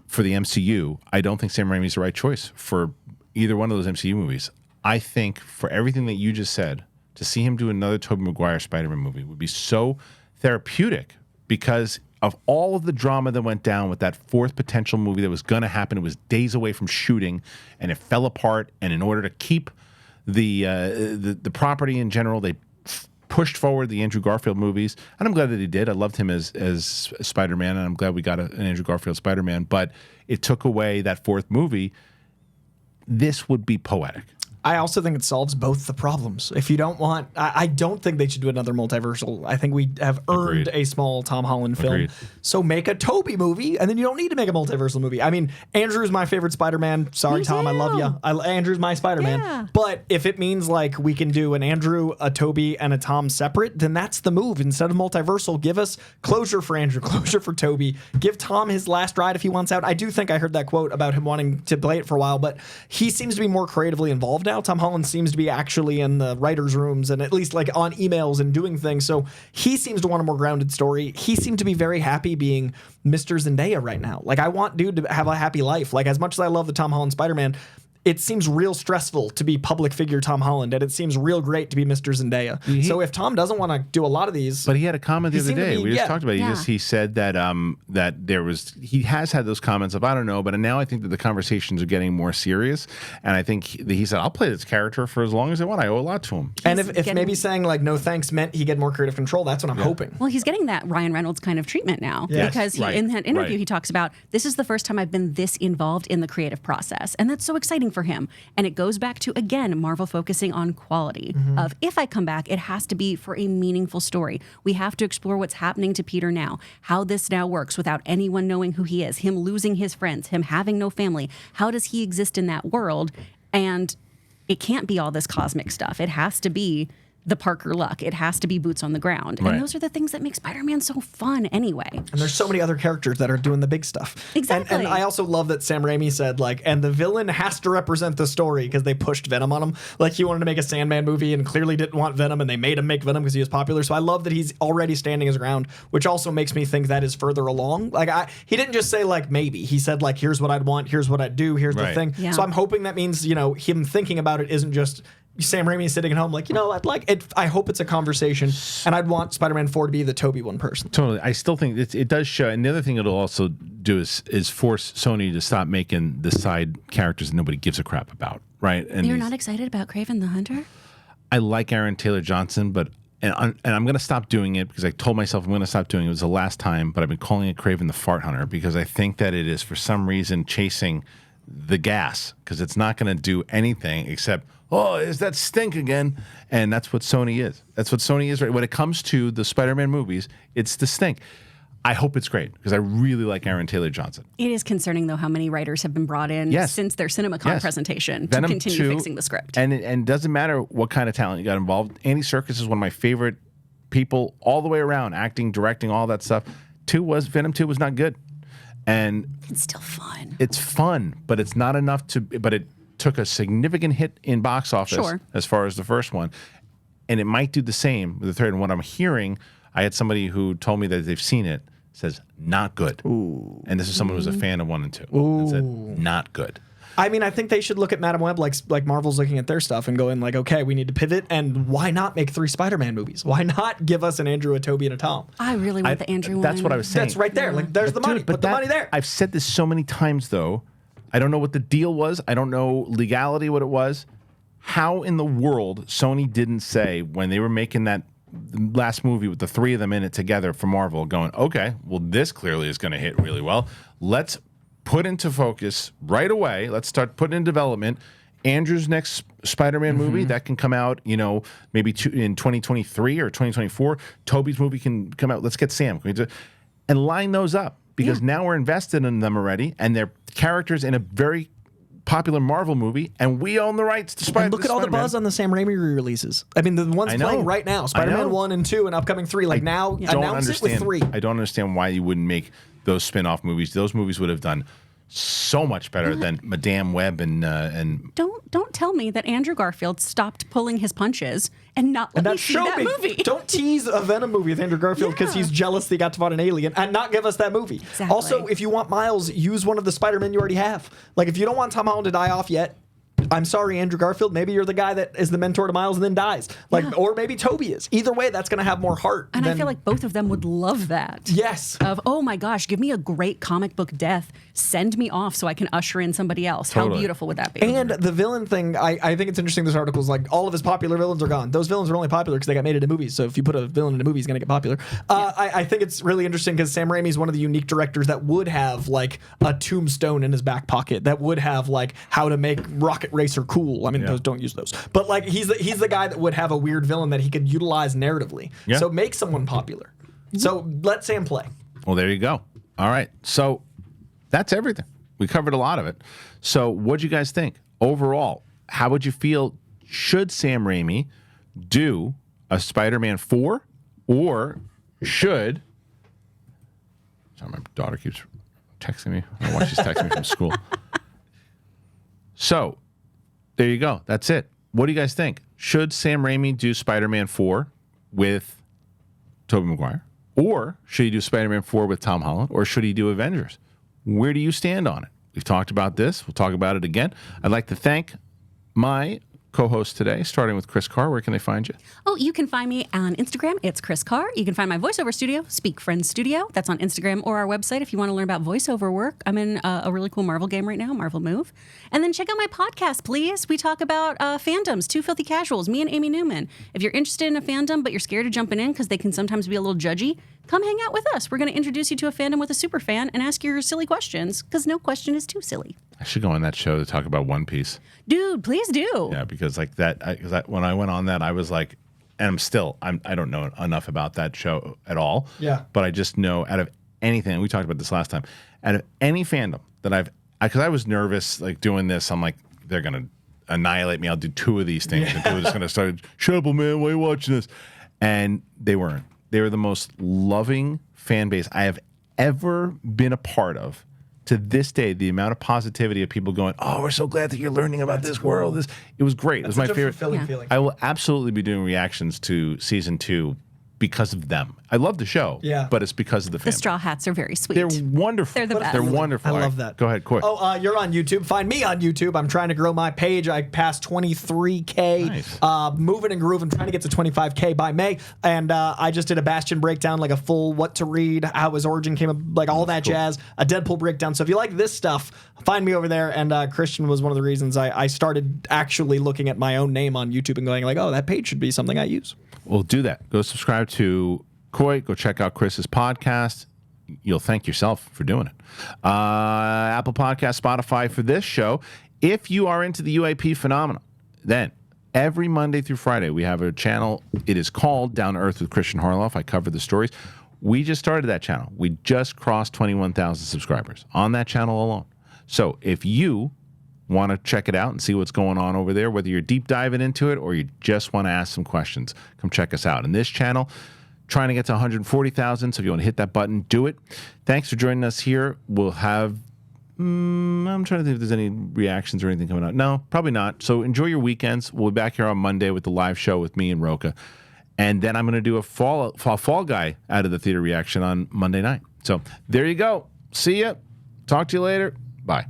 for the MCU, I don't think Sam Raimi's the right choice for either one of those MCU movies. I think for everything that you just said, to see him do another Tobey Maguire Spider-Man movie would be so therapeutic because of all of the drama that went down with that fourth potential movie that was going to happen. It was days away from shooting, and it fell apart. And in order to keep the property in general, they pushed forward the Andrew Garfield movies, and I'm glad that he did. I loved him as Spider-Man, and I'm glad we got an Andrew Garfield Spider-Man. But it took away that fourth movie. This would be poetic. I also think it solves both the problems. If you don't want, I don't think they should do another multiversal. I think we have earned a small Tom Holland film. Agreed. So make a Tobey movie, and then you don't need to make a multiversal movie. I mean, Andrew's my favorite Spider-Man. Sorry, Me Tom, I love too. you. Andrew's my Spider-Man. Yeah. But if it means like we can do an Andrew, a Tobey, and a Tom separate, then that's the move. Instead of multiversal, give us closure for Andrew, closure for Tobey. Give Tom his last ride if he wants out. I do think I heard that quote about him wanting to play it for a while, but he seems to be more creatively involved now. Tom Holland seems to be actually in the writers' rooms and at least like on emails and doing things. So he seems to want a more grounded story. He seemed to be very happy being Mr. Zendaya right now. Like, I want dude to have a happy life. Like, as much as I love the Tom Holland Spider-Man, it seems real stressful to be public figure Tom Holland, and it seems real great to be Mr. Zendaya. So if Tom doesn't want to do a lot of these, But he had a comment the other day. We just talked about it. Yeah. He said that that he has had those comments of I don't know, but now I think that the conversations are getting more serious. And I think he said I'll play this character for as long as I want. I owe a lot to him. and He's if getting- maybe saying like no thanks meant he get more creative control, that's what I'm hoping. Well, he's getting that Ryan Reynolds kind of treatment now Yes, because right, in that interview right. he talks about this is the first time I've been this involved in the creative process, and that's so exciting for him. And it goes back to again Marvel focusing on quality. Of if I come back, it has to be for a meaningful story. We have to explore what's happening to Peter now, how this now works without anyone knowing who he is, him losing his friends, him having no family. How does he exist in that world? And it can't be all this cosmic stuff. It has to be the Parker luck. It has to be boots on the ground. Right. And those are the things that make Spider-Man so fun anyway. And there's so many other characters that are doing the big stuff. Exactly. And I also love that Sam Raimi said, like, and the villain has to represent the story because they pushed Venom on him. Like, he wanted to make a Sandman movie and clearly didn't want Venom, and they made him make Venom because he was popular. So I love that he's already standing his ground, which also makes me think that is further along. Like, he didn't just say, like, maybe. He said, like, here's what I'd want, here's what I'd do, here's the Right. thing. Yeah. So I'm hoping that means, you know, him thinking about it isn't just Sam Raimi sitting at home like, you know, I'd like it. I hope it's a conversation, and I'd want Spider-Man 4 to be the Tobey one person. Totally. I still think it does show. And the other thing it'll also do is force Sony to stop making the side characters that nobody gives a crap about. Right. And You're not excited about Kraven the Hunter? I like Aaron Taylor Johnson, but and I'm going to stop doing it because I told myself I'm going to stop doing it. It was the last time, but I've been calling it Kraven the Fart Hunter because I think that it is for some reason chasing the gas because it's not going to do anything except, oh, is that stink again? And that's what Sony is. That's what Sony is. Right? When it comes to the Spider-Man movies, it's the stink. I hope it's great because I really like Aaron Taylor Johnson. It is concerning, though, how many writers have been brought in Yes. since their CinemaCon Yes. presentation Venom to continue 2, fixing the script. And it doesn't matter what kind of talent you got involved. Andy Serkis is one of my favorite people all the way around, acting, directing, all that stuff. Venom 2 was not good. And It's still fun. it's fun, but it's not enough but it took a significant hit in box office Sure. as far as the first one. And it might do the same with the third. And what I'm hearing, I had somebody who told me that they've seen it, says not good. Ooh. And this is someone who's a fan of 1 and 2. And said not good. I mean, I think they should look at Madam Web like Marvel's looking at their stuff and going like, okay, we need to pivot, and why not make 3 Spider-Man movies? Why not give us an Andrew, a Tobey, and a Tom? I really want the Andrew one. That's what I was saying. That's right there. Like, there's the money. Dude, Put the that- money there. I've said this so many times, though. I don't know what the deal was. I don't know legality, what it was. How in the world Sony didn't say when they were making that last movie with the 3 of them in it together for Marvel, going, okay, well, this clearly is going to hit really well. Let's put into focus right away. Let's start putting in development Andrew's next Spider-Man movie that can come out, you know, maybe in 2023 or 2024. Tobey's movie can come out. Let's get Sam. And line those up because now we're invested in them already, and they're characters in a very popular Marvel movie, and we own the rights to Spider-Man. And look at all the buzz on the Sam Raimi re-releases. I mean, the ones I know. playing right now, I Spider-Man know. 1 and 2 and upcoming 3, like now, don't announce it with understand. 3. I don't understand why you wouldn't make those spin-off movies. Those movies would have done so much better than Madame Web and Don't tell me that Andrew Garfield stopped pulling his punches and not let me see that movie. Don't tease a Venom movie with Andrew Garfield because Yeah. he's jealous that he got to fight an alien and not give us that movie. Exactly. Also, if you want Miles, use one of the Spider-Men you already have. Like, if you don't want Tom Holland to die off yet, I'm sorry, Andrew Garfield. Maybe you're the guy that is the mentor to Miles and then dies. Like, or maybe Tobey is. Either way, that's going to have more heart. And I than- feel like both of them would love that. yes. Of, oh my gosh, give me a great comic book death. Send me off so I can usher in somebody else. How Totally. beautiful would that be? And the villain thing, I think it's interesting. This article is like all of his popular villains are gone. Those villains are only popular because they got made into movies. So if you put a villain in a movie, he's going to get popular. I think it's really interesting because Sam Raimi is one of the unique directors that would have like a tombstone in his back pocket, that would have like how to make rocket Racer cool. I mean, those don't use those. But like he's the guy that would have a weird villain that he could utilize narratively. Yeah. So make someone popular. So let Sam play. Well, there you go. All right. So that's everything. We covered a lot of it. So what'd you guys think? Overall, how would you feel? Should Sam Raimi do a Spider-Man 4 or should... Sorry, my daughter keeps texting me. I don't know why she's texting me from school. So there you go. That's it. What do you guys think? Should Sam Raimi do Spider-Man 4 with Tobey Maguire? Or should he do Spider-Man 4 with Tom Holland? Or should he do Avengers? Where do you stand on it? We've talked about this. We'll talk about it again. I'd like to thank my co-host today, starting with Kris Carr. Where can they find you? Oh, you can find me on Instagram. It's Kris Carr. You can find my voiceover studio, Speak Friends Studio. That's on Instagram or our website if you want to learn about voiceover work. I'm in a really cool Marvel game right now, Marvel Move. And then check out my podcast, please. We talk about fandoms, Two Filthy Casuals, me and Amy Newman. If you're interested in a fandom, but you're scared of jumping in because they can sometimes be a little judgy, come hang out with us. We're going to introduce you to a fandom with a super fan and ask your silly questions because no question is too silly. I should go on that show to talk about One Piece. Dude, please do. Yeah, because like that, when I went on that, I was like, and I don't know enough about that show at all. Yeah. But I just know out of anything, we talked about this last time, out of any fandom that because I was nervous like doing this, I'm like, they're going to annihilate me. I'll do 2 of these things. And people are just going to start, shut up, man, why are you watching this? And they weren't. They were the most loving fan base I have ever been a part of. To this day, the amount of positivity of people going, "Oh, we're so glad that you're learning about this world." It was great. It was my favorite. Fulfilling feeling. I will absolutely be doing reactions to season 2 because of them. I love the show, but it's because of the fans. The Straw Hats are very sweet. They're wonderful. They're the best. They're wonderful. I All love right, that. Go ahead, quick. Oh, you're on YouTube. Find me on YouTube. I'm trying to grow my page. I passed 23K. Nice. Moving and grooving, trying to get to 25K by May. And I just did a Bastion breakdown, like a full what to read, how his origin came up, like all that jazz. A Deadpool breakdown. So if you like this stuff, find me over there. And Kristian was one of the reasons I started actually looking at my own name on YouTube and going like, oh, that page should be something I use. Well, do that. Go subscribe to Coy. Go check out Chris's podcast. You'll thank yourself for doing it. Apple Podcast, Spotify for this show. If you are into the UAP phenomenon, then every Monday through Friday we have a channel. It is called Down to Earth with Kristian Harloff. I cover the stories. We just started that channel. We just crossed 21,000 subscribers on that channel alone. So if you want to check it out and see what's going on over there, whether you're deep diving into it or you just want to ask some questions, come check us out. And this channel, trying to get to 140,000. So if you want to hit that button, do it. Thanks for joining us here. We'll have, I'm trying to think if there's any reactions or anything coming out. No, probably not. So enjoy your weekends. We'll be back here on Monday with the live show with me and Roka. And then I'm going to do a fall guy out of the theater reaction on Monday night. So there you go. See ya. Talk to you later. Bye.